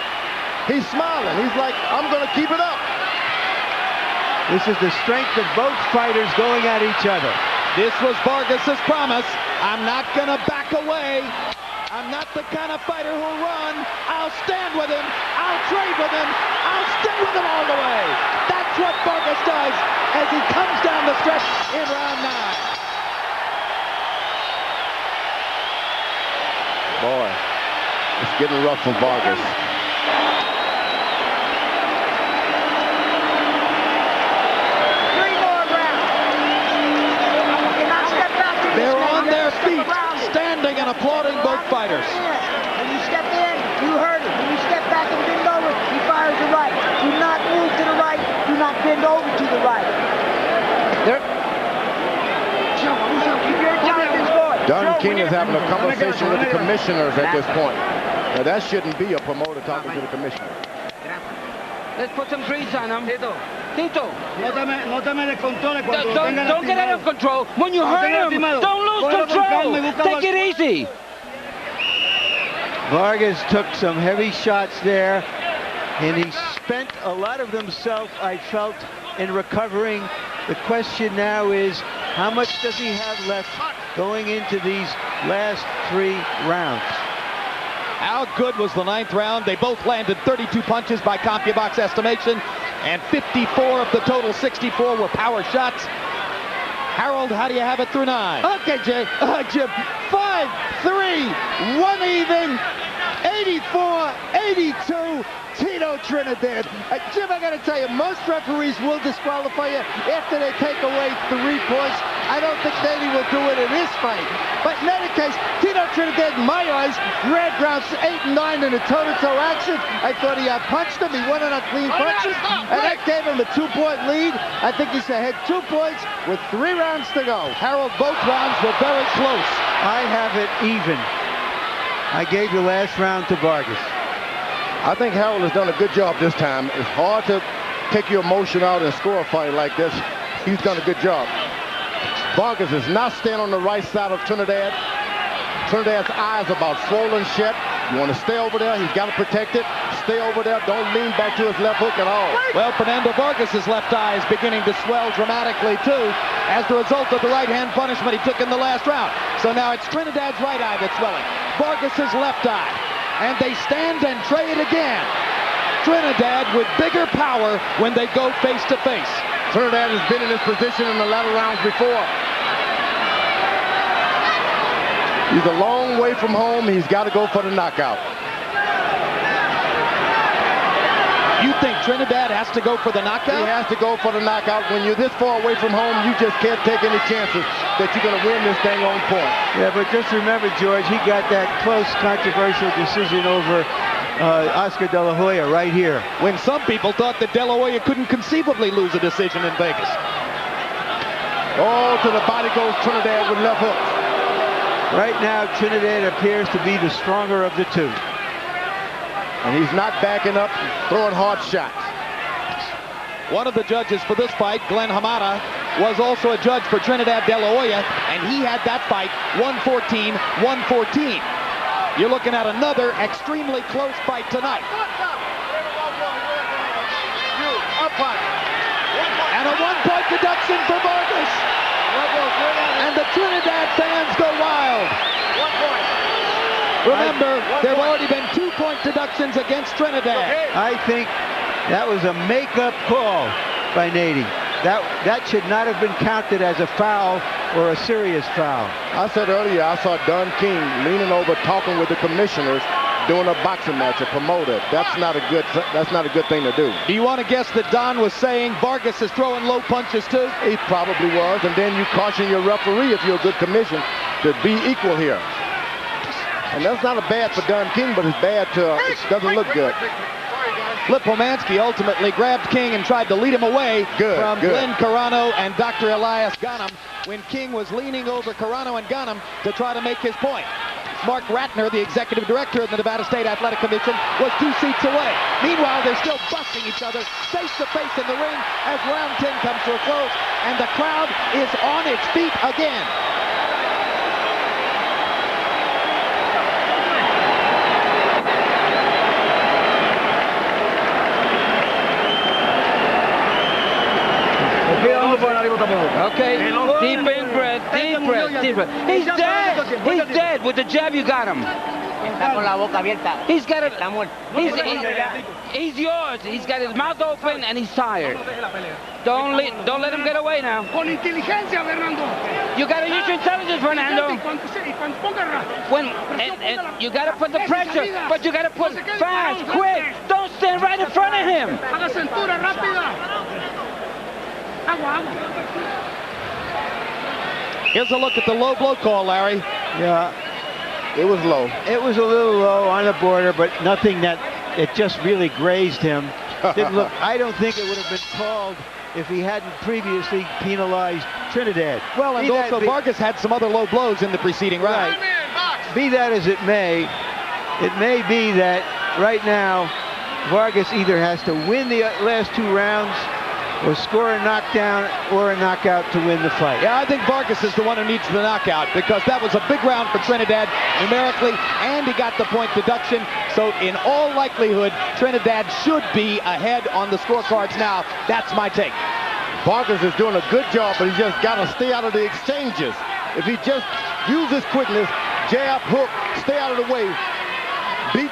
He's smiling. He's like, I'm going to keep it up. This is the strength of both fighters going at each other. This was Vargas' promise. I'm not going to back away. I'm not the kind of fighter who'll run. I'll stand with him. I'll trade with him. I'll stay with him all the way. That's what Vargas does as he comes down the stretch in round 9. Boy, it's getting rough for Vargas. They're on their feet, standing and applauding both fighters. When you step in, you heard it. When you step back and bend over, he fires the right. Do not move to the right. Do not bend over to the right. Don King is having a conversation with the commissioners at this point. Now that shouldn't be a promoter talking to the commissioner. Let's put some grease on him. Tito. Don't get out of control. When you hurt him, don't lose control. Take it easy. Vargas took some heavy shots there, and he spent a lot of himself, I felt, in recovering. The question now is, how much does he have left going into these last 3 rounds? How good was the 9th round? They both landed 32 punches by CompuBox estimation, and 54 of the total 64 were power shots. Harold, how do you have it through 9? Okay, Jay. Jim. 5-3, 1 even, 84-82. Tito Trinidad. Jim, I got to tell you, most referees will disqualify you after they take away 3 points. I don't think Nady will do it in this fight. But in any case, Tito Trinidad, in my eyes, grabbed rounds 8 and 9 in a toe-to-toe action. I thought he outpunched him. He won it on clean punches, and that gave him a 2-point lead. I think he's ahead 2 points with 3 rounds to go. Harold, both rounds were very close. I have it even. I gave the last round to Vargas. I think Harold has done a good job this time. It's hard to take your emotion out and score a fight like this. He's done a good job. Vargas is not staying on the right side of Trinidad. Trinidad's eyes about swollen shut. You want to stay over there. He's got to protect it. Stay over there. Don't lean back to his left hook at all. Well, Fernando Vargas' left eye is beginning to swell dramatically, too, as the result of the right-hand punishment he took in the last round. So now it's Trinidad's right eye that's swelling. Vargas' left eye. And they stand and trade again. Trinidad with bigger power when they go face-to-face. Trinidad has been in this position in the latter rounds before. He's a long way from home. He's got to go for the knockout. You think Trinidad has to go for the knockout? He has to go for the knockout. When you're this far away from home, you just can't take any chances that you're going to win this thing on point. Yeah, but just remember, George, he got that close, controversial decision over Oscar De La Hoya right here. When some people thought that De La Hoya couldn't conceivably lose a decision in Vegas. Oh, to the body goes Trinidad with left hooks. Right now, Trinidad appears to be the stronger of the two. And he's not backing up, throwing hard shots. One of the judges for this fight, Glenn Hamada, was also a judge for Trinidad De La Hoya, and he had that fight 114-114. You're looking at another extremely close fight tonight. And a one-point deduction for Vargas. And the Trinidad fans go wild. Remember, there have already been 2-point deductions against Trinidad. I think that was a make-up call by Nady. That should not have been counted as a foul or a serious foul. I said earlier, I saw Don King leaning over, talking with the commissioners, doing a boxing match, a promoter. That's not a good thing to do. Do you want to guess that Don was saying Vargas is throwing low punches too? He probably was, and then you caution your referee if you're a good commission to be equal here. And that's not a bad for Don King, but it's bad to, it doesn't look good. Flip Womansky ultimately grabbed King and tried to lead him away from Glenn Carano and Dr. Elias Ghanem when King was leaning over Carano and Ghanem to try to make his point. Mark Ratner, the executive director of the Nevada State Athletic Commission, was 2 seats away. Meanwhile, they're still busting each other face to face in the ring as round 10 comes to a close, and the crowd is on its feet again. Okay, deep in breath, deep breath, deep breath. He's dead. He's dead. With the jab, you got him. He's got it. He's yours. He's got his mouth open and he's tired. Don't let him get away now. Con inteligencia, Fernando. You got to use your intelligence, Fernando. And you got to put the pressure, but you got to put fast, quick. Don't stand right in front of him. Haga cintura rápida. Here's a look at the low blow call, Larry. Yeah, it was low. It was a little low on the border, but nothing that it just really grazed him. Didn't look. I don't think it would have been called if he hadn't previously penalized Trinidad. Well, and also Vargas had some other low blows in the preceding round. Be that as it may be that right now Vargas either has to win the last 2 rounds or score a knockdown or a knockout to win the fight. Yeah, I think Vargas is the one who needs the knockout because that was a big round for Trinidad numerically, and he got the point deduction. So in all likelihood, Trinidad should be ahead on the scorecards now. That's my take. Vargas is doing a good job, but he just got to stay out of the exchanges. If he just uses quickness, jab, hook, stay out of the way, beat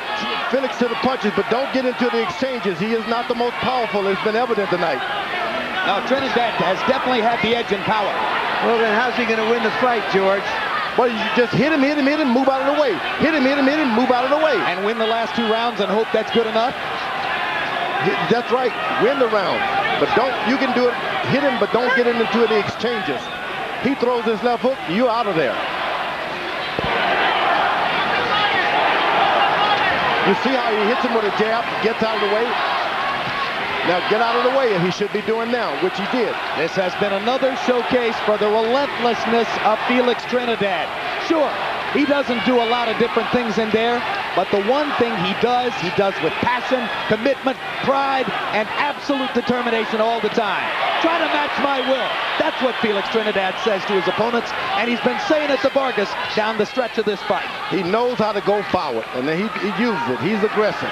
Felix to the punches, but don't get into the exchanges. He is not the most powerful. It's been evident tonight. Now, Trinidad has definitely had the edge in power. Well, then how's he going to win the fight, George? Well, you just hit him, move out of the way. Hit him, move out of the way. And win the last 2 rounds and hope that's good enough? That's right. Win the round. But you can do it, hit him, but don't get into the exchanges. He throws his left hook, you're out of there. You see how he hits him with a jab, gets out of the way? Now get out of the way, and he should be doing now, which he did. This has been another showcase for the relentlessness of Felix Trinidad. Sure, he doesn't do a lot of different things in there, but the one thing he does with passion, commitment, pride, and absolute determination all the time. Try to match my will. That's what Felix Trinidad says to his opponents, and he's been saying it to Vargas down the stretch of this fight. He knows how to go forward, and then he uses it. He's aggressive.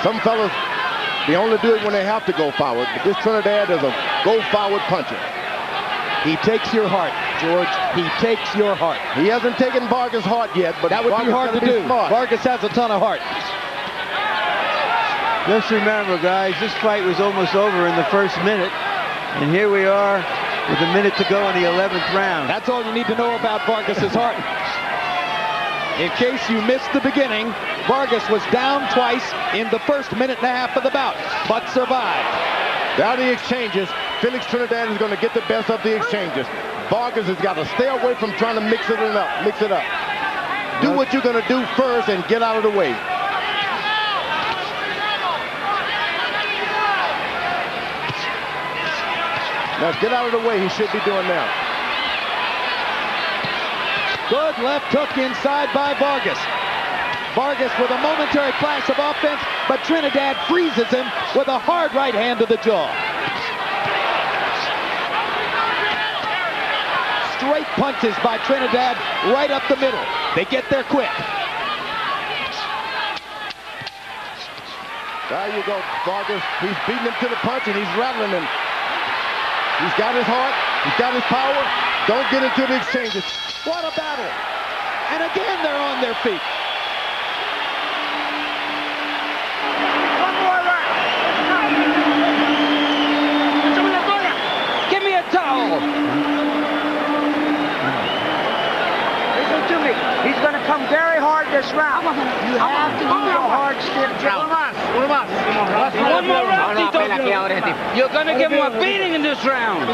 Some fellas, they only do it when they have to go forward, but this Trinidad is a go-forward puncher. He takes your heart, George. He takes your heart. He hasn't taken Vargas' heart yet, but that would be hard to do. Vargas has a ton of heart. Just remember, guys, this fight was almost over in the first minute, and here we are with a minute to go in the 11th round. That's all you need to know about Vargas' heart. In case you missed the beginning, Vargas was down twice in the first minute and a half of the bout, but survived. Down the exchanges, Felix Trinidad is going to get the best of the exchanges. Vargas has got to stay away from trying to mix it up. Do what you're going to do first and get out of the way. Let's get out of the way. He should be doing now. Good left hook inside by Vargas. Vargas with a momentary flash of offense, but Trinidad freezes him with a hard right hand to the jaw. Straight punches by Trinidad right up the middle. They get there quick. There you go, Vargas. He's beating him to the punch and he's rattling him. He's got his heart. He's got his power. Don't get into the exchanges. What a battle. And again, they're on their feet. One more round. Give me a towel. Listen to me. He's going to come very hard this round. You have to use a hard, stiff jab. One more round, Tito. You're going to give him a beating in this round.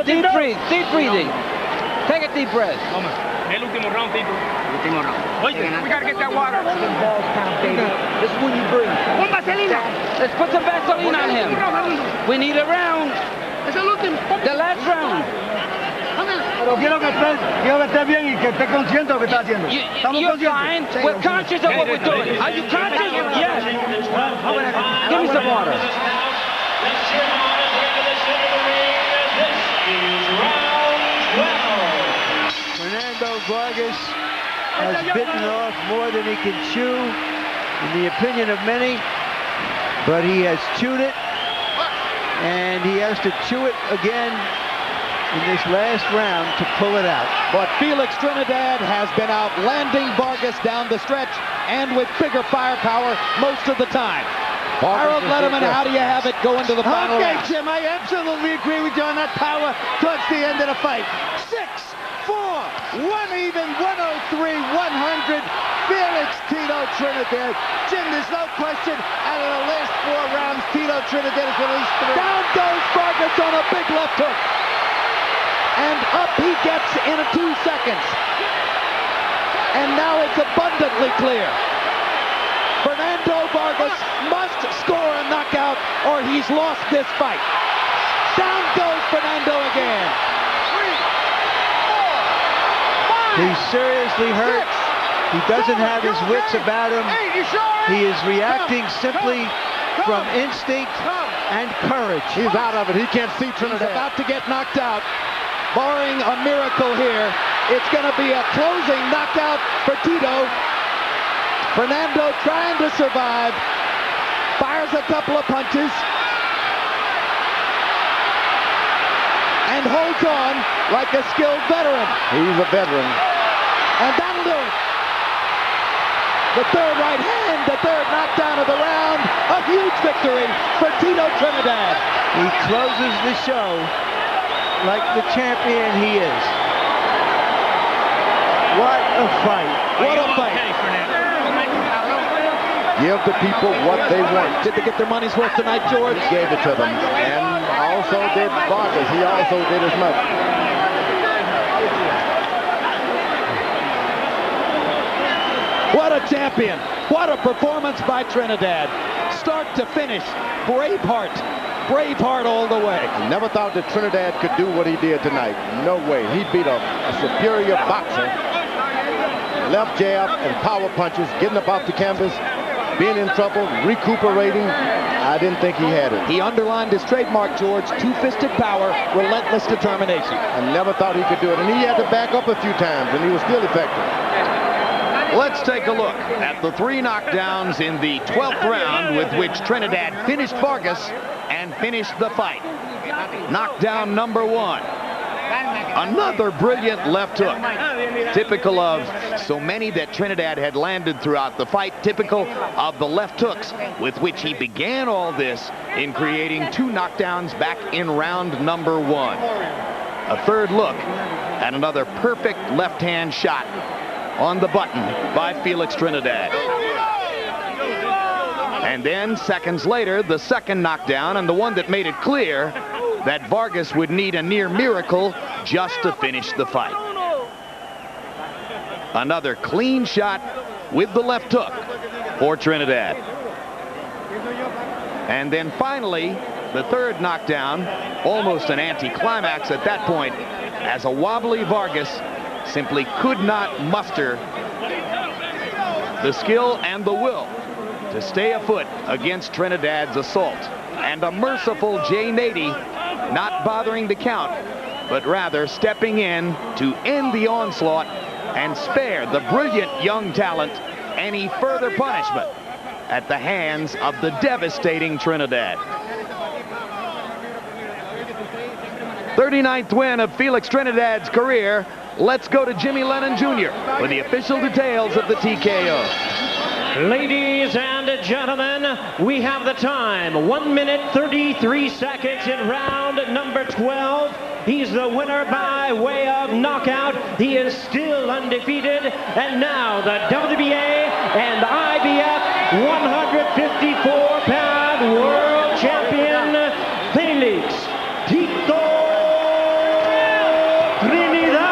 Deep breathe, deep breathing. Take a deep breath. El último round, Tito. Último round. We gotta get that water. This is when you breathe. One vaselina. Let's put some Vaseline on him. We need a round. Es el último. The last round. Pero quiero que esté bien y que esté consciente de lo que está haciendo. You're fine. We're conscious of what we're doing. Are you conscious? Yes. Give me some water. Fernando Vargas has bitten off more than he can chew, in the opinion of many, but he has chewed it, and he has to chew it again in this last round to pull it out. But Felix Trinidad has been outlanding Vargas down the stretch and with bigger firepower most of the time. Harold Letterman, how do you have it going to the final Okay, round? Jim, I absolutely agree with you on that power towards the end of the fight. 6-4, 1 even, 103, 100. Felix Tito Trinidad. Jim, there's no question, out of the last 4 rounds, Tito Trinidad has released 3. Down goes Vargas on a big left hook. And up he gets in 2 seconds. And now it's abundantly clear. Fernando Vargas must score a knockout or he's lost this fight. Down goes Fernando again. 3, 4, 5, he's seriously hurt. 6, he doesn't have his wits about him. 8, he is reacting simply from instinct and courage. He's out of it. He can't see Trinidad. He's about to get knocked out. Barring a miracle here, it's going to be a closing knockout for Tito. Fernando trying to survive, fires a couple of punches, and holds on like a skilled veteran. He's a veteran. And that'll do it. The third right hand, the third knockdown of the round, a huge victory for Tito Trinidad. He closes the show like the champion he is. What a fight. What a fight. Give the people what they want. Did they get their money's worth tonight, George? He gave it to them. And also did Vargas. He also did as much. What a champion. What a performance by Trinidad. Start to finish. Braveheart. Braveheart all the way. I never thought that Trinidad could do what he did tonight. No way. He beat a superior boxer. Left jab and power punches, getting up off the canvas, being in trouble, recuperating. I didn't think he had it. He underlined his trademark, George. Two-fisted power, relentless determination. I never thought he could do it. And he had to back up a few times, and he was still effective. Let's take a look at the 3 knockdowns in the 12th round with which Trinidad finished Vargas and finished the fight. Knockdown number 1. Another brilliant left hook. Typical of so many that Trinidad had landed throughout the fight. Typical of the left hooks with which he began all this in creating 2 knockdowns back in round number 1. A third look at another perfect left-hand shot on the button by Felix Trinidad. And then seconds later, the second knockdown, and the one that made it clear that Vargas would need a near miracle just to finish the fight. Another clean shot with the left hook for Trinidad. And then finally, the third knockdown, almost an anticlimax at that point, as a wobbly Vargas simply could not muster the skill and the will to stay afoot against Trinidad's assault. And a merciful Jay Nady not bothering to count, but rather stepping in to end the onslaught and spare the brilliant young talent any further punishment at the hands of the devastating Trinidad. 39th win of Felix Trinidad's career. Let's go to Jimmy Lennon Jr. for the official details of the TKO. Ladies and gentlemen, we have the time. 1 minute 33 seconds in round number 12. He's the winner by way of knockout. He is still undefeated. And now the WBA and IBF 154-pound world champion, Felix Tito Trinidad.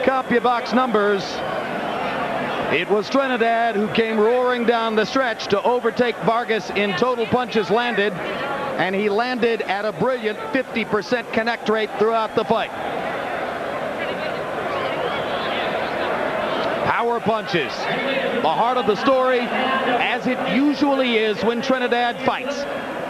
CompuBox numbers. It was Trinidad who came roaring down the stretch to overtake Vargas in total punches landed, and he landed at a brilliant 50% connect rate throughout the fight. Power punches, the heart of the story, as it usually is when Trinidad fights.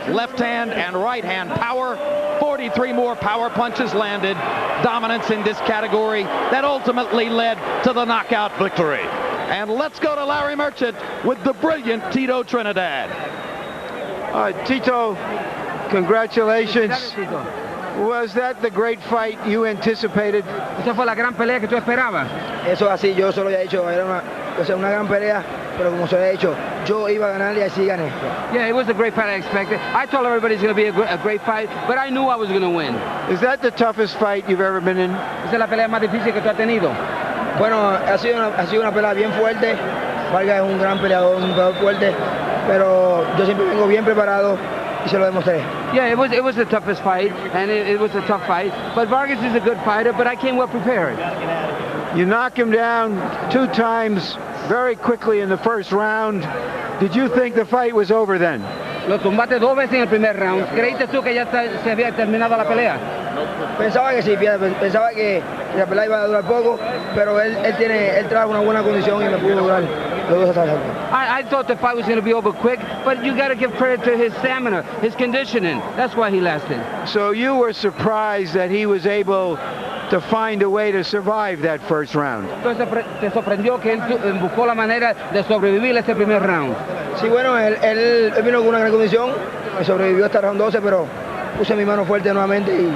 Left hand and right hand power, 43 more power punches landed, dominance in this category that ultimately led to the knockout victory. And let's go to Larry Merchant with the brilliant Tito Trinidad. Tito, congratulations. Was that the great fight you anticipated? Esa fue la gran pelea que tú esperabas. Eso así, yo solo había dicho, era una gran pelea, pero como se había dicho, yo iba a ganar y así gané. Yeah, it was a great fight I expected. I told everybody it's going to be a great fight, but I knew I was going to win. Is that the toughest fight you've ever been in? Esa es la pelea más difícil que tú has tenido. Bueno, ha sido una pelea bien fuerte. Vargas es un gran peleador, un peleador fuerte, pero yo siempre vengo bien preparado y se lo demostré. Yeah, it was the toughest fight, and it was a tough fight. But Vargas is a good fighter, but I came well prepared. You knock him down 2 times very quickly in the first round. Did you think the fight was over then? Lo tumbaste 2 veces en el primer round. ¿Creíste tú que ya se había terminado la pelea? Pensaba que sí, pensaba que la pelea iba a durar poco, pero él trae una buena condición y me pudo durar los 2 hasta el último. I thought the fight was going to be over quick, but you got to give credit to his stamina, his conditioning. That's why he lasted. So you were surprised that he was able to find a way to survive that first round. Entonces te sorprendió que él buscó la manera de sobrevivir ese primer round. Sí, bueno, él vino con una gran condición, me sobrevivió hasta el round 12, pero puse mi mano fuerte nuevamente y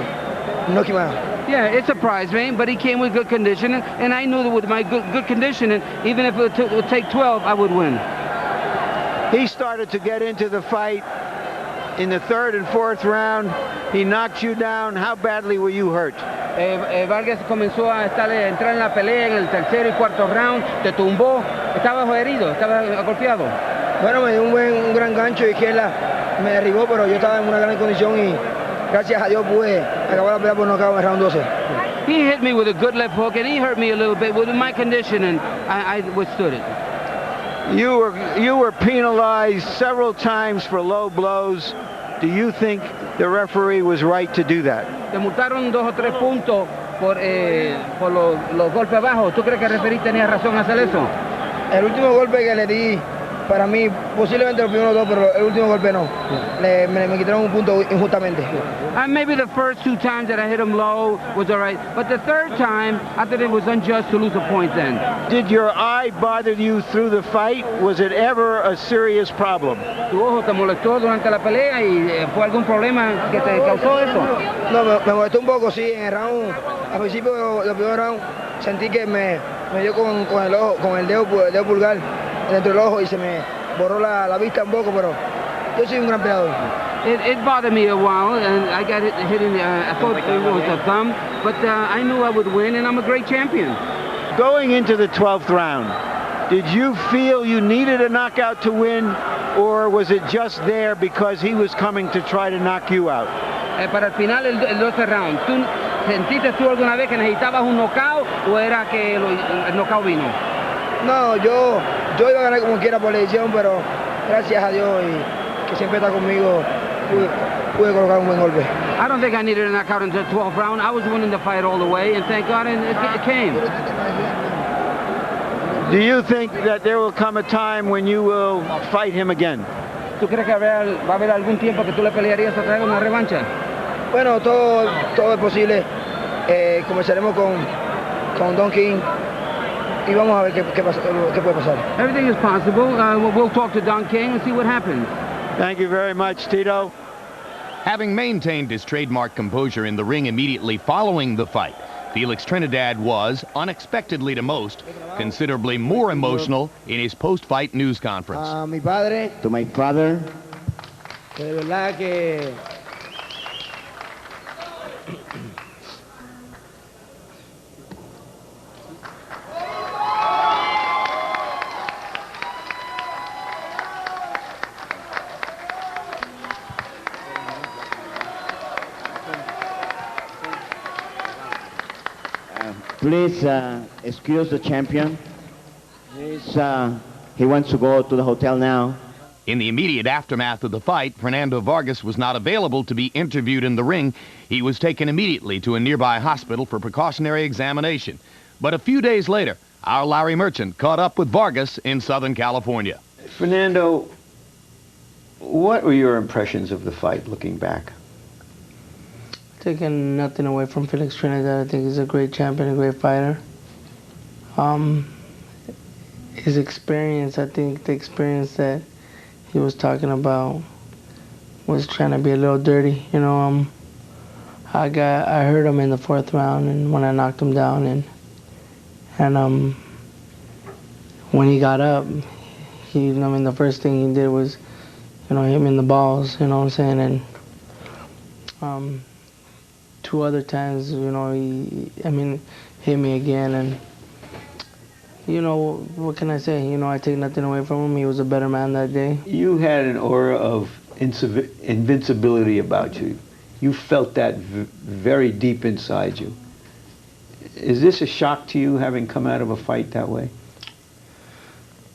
no quemaba. Yeah, it surprised me, but he came with good conditioning, and I knew that with my good conditioning, even if it would take 12, I would win. He started to get into the fight in the 3rd and 4th round. He knocked you down. How badly were you hurt? Vargas comenzó a entrar en la pelea en el 3er y 4th round, te tumbó, estabas herido, estabas golpeado. Bueno, me dio un gran gancho de izquierda, me derribó, pero yo estaba en una gran condición y gracias a Dios pude acabar la pelea por nocaut en el round 12. He hit me with a good left hook, and he hurt me a little bit with my condition, and I withstood it. You were penalized several times for low blows. Do you think the referee was right to do that? Te multaron 2 o 3 puntos por los golpes bajos. ¿Tú crees que el referee tenía razón hacer eso? El último golpe que le di, para mí, posiblemente los primeros 2, pero el último golpe no. Me quitaron un punto injustamente. And maybe the first 2 times that I hit him low was all right, but the 3rd time, I thought it was unjust to lose a point then. Did your eye bother you through the fight? Was it ever a serious problem? ¿Tu ojo te molestó durante la pelea y fue algún problema que te causó eso? No, me molestó un poco, sí, en el round, al principio del primer round, sentí que me dio con el ojo, con el dedo pulgar dentro del ojo y se me borró la vista un poco, pero yo soy un gran peleador. It bothered me a while, and I got hit in the, I thought it was a thumb, but I knew I would win, and I'm a great champion. Going into the 12th round, did you feel you needed a knockout to win, or was it just there because he was coming to try to knock you out? Para el final, el 12th round, ¿tú sentiste tú alguna vez que necesitabas un knockout o era que el knockout vino? No, yo iba a ganar como quiera por la edición, pero gracias a Dios y que siempre está conmigo, pude colocar un buen golpe. I don't think I needed a knockout in the 12th round. I was winning the fight all the way, and thank God it came. Do you think that there will come a time when you will fight him again? ¿Tú crees que va a haber algún tiempo que tú le pelearías otra vez una revancha? Bueno, todo es posible. Comenzaremos con Don King y vamos a ver qué puede pasar. Everything is possible. We'll talk to Don King and see what happens. Thank you very much, Tito. Having maintained his trademark composure in the ring immediately following the fight, Felix Trinidad was, unexpectedly to most, considerably more emotional in his post-fight news conference. Mi padre, To my father, de verdad que please excuse the champion. He wants to go to the hotel now. In the immediate aftermath of the fight, Fernando Vargas was not available to be interviewed in the ring. He was taken immediately to a nearby hospital for precautionary examination. But a few days later, our Larry Merchant caught up with Vargas in Southern California. Fernando, what were your impressions of the fight looking back? Taking nothing away from Felix Trinidad, I think he's a great champion, a great fighter. His experience, I think the experience that he was talking about was trying to be a little dirty. You know, I heard him in the 4th round, and when I knocked him down, and when he got up, the first thing he did was, hit me in the balls. You know what I'm saying? And 2 other times, he hit me again, and what can I say? I take nothing away from him. He was a better man that day. You had an aura of invincibility about you. You felt that very deep inside you. Is this a shock to you, having come out of a fight that way?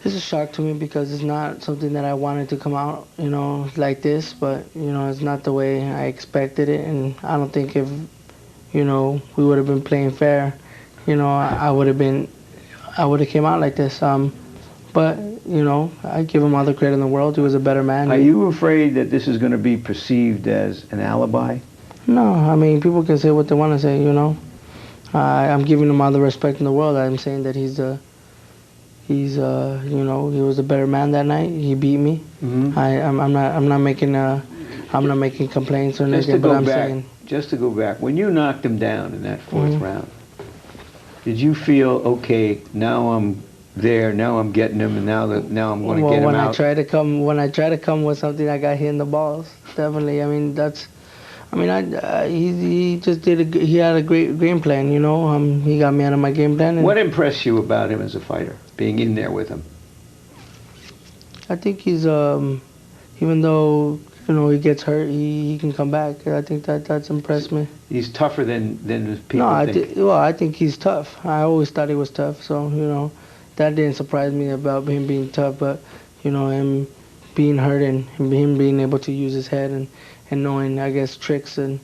It's a shock to me because it's not something that I wanted to come out, like this, but, it's not the way I expected it, and I don't think if, we would have been playing fair, I would have came out like this. But, I give him all the credit in the world. He was a better man. Are you afraid that this is going to be perceived as an alibi? No, people can say what they want to say, I'm giving him all the respect in the world. I'm saying that he was a better man that night. He beat me. Mm-hmm. I'm not making complaints or anything, but I'm saying. Just to go back, when you knocked him down in that 4th round, did you feel, okay, now I'm there, now I'm getting him, and now I'm going to get him out? When I try to come with something, I got hit in the balls. Definitely. He just he had a great game plan, he got me out of my game plan. What impressed you about him as a fighter, being in there with him? I think he's, even though, he gets hurt, he can come back. I think that's impressed me. He's tougher than people think. I think he's tough. I always thought he was tough, so, that didn't surprise me about him being tough, but, him being hurt and him being able to use his head and knowing, I guess, tricks and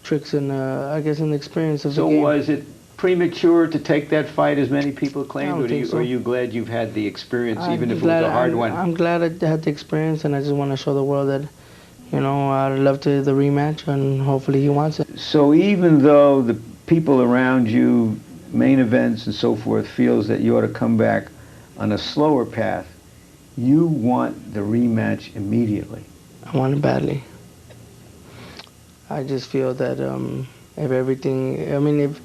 I guess an experience of the game. So was it premature to take that fight, as many people claimed, or are you glad you've had the experience, even if it was a hard one? I'm glad I had the experience, and I just want to show the world that, I'd love the rematch, and hopefully he wants it. So even though the people around you, main events and so forth, feels that you ought to come back on a slower path, you want the rematch immediately? I want it badly. I just feel that if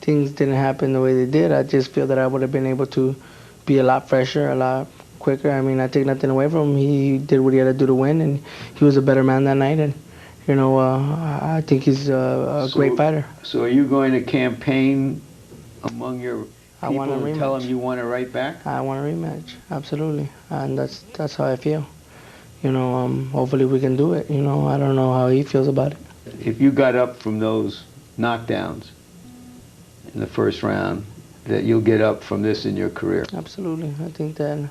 things didn't happen the way they did, I just feel that I would have been able to be a lot fresher, a lot quicker. I take nothing away from him. He did what he had to do to win, and he was a better man that night. And You know, I think he's a great fighter. So are you going to campaign among your people and tell them you want it right back? I want a rematch, absolutely, and that's how I feel. You know, hopefully we can do it. You know, I don't know how he feels about it. If you got up from those knockdowns in the first round, that you'll get up from this in your career. Absolutely, I think that,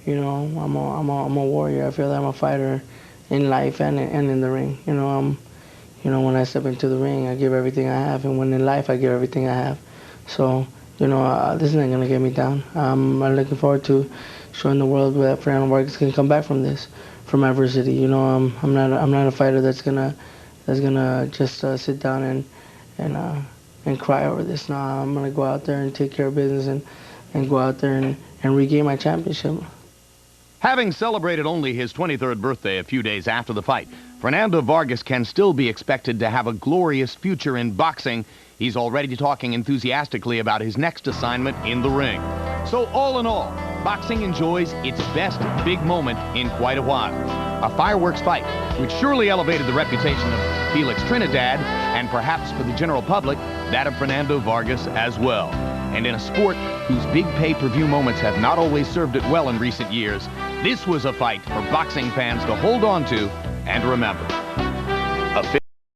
you know, I'm a warrior. I feel that I'm a fighter in life and in the ring. You know, when I step into the ring, I give everything I have, and when in life, I give everything I have. So, you know, this isn't gonna get me down. I'm looking forward to showing the world that Fernando Vargas can come back from this, from adversity. You know, I'm not a fighter that's gonna just sit down and cry over this. No, I'm gonna go out there and take care of business and go out there and regain my championship. Having celebrated only his 23rd birthday a few days after the fight, Fernando Vargas can still be expected to have a glorious future in boxing. He's already talking enthusiastically about his next assignment in the ring. So all in all, boxing enjoys its best big moment in quite a while. A fireworks fight, which surely elevated the reputation of Felix Trinidad, and perhaps for the general public, that of Fernando Vargas as well. And in a sport whose big pay-per-view moments have not always served it well in recent years, this was a fight for boxing fans to hold on to and remember.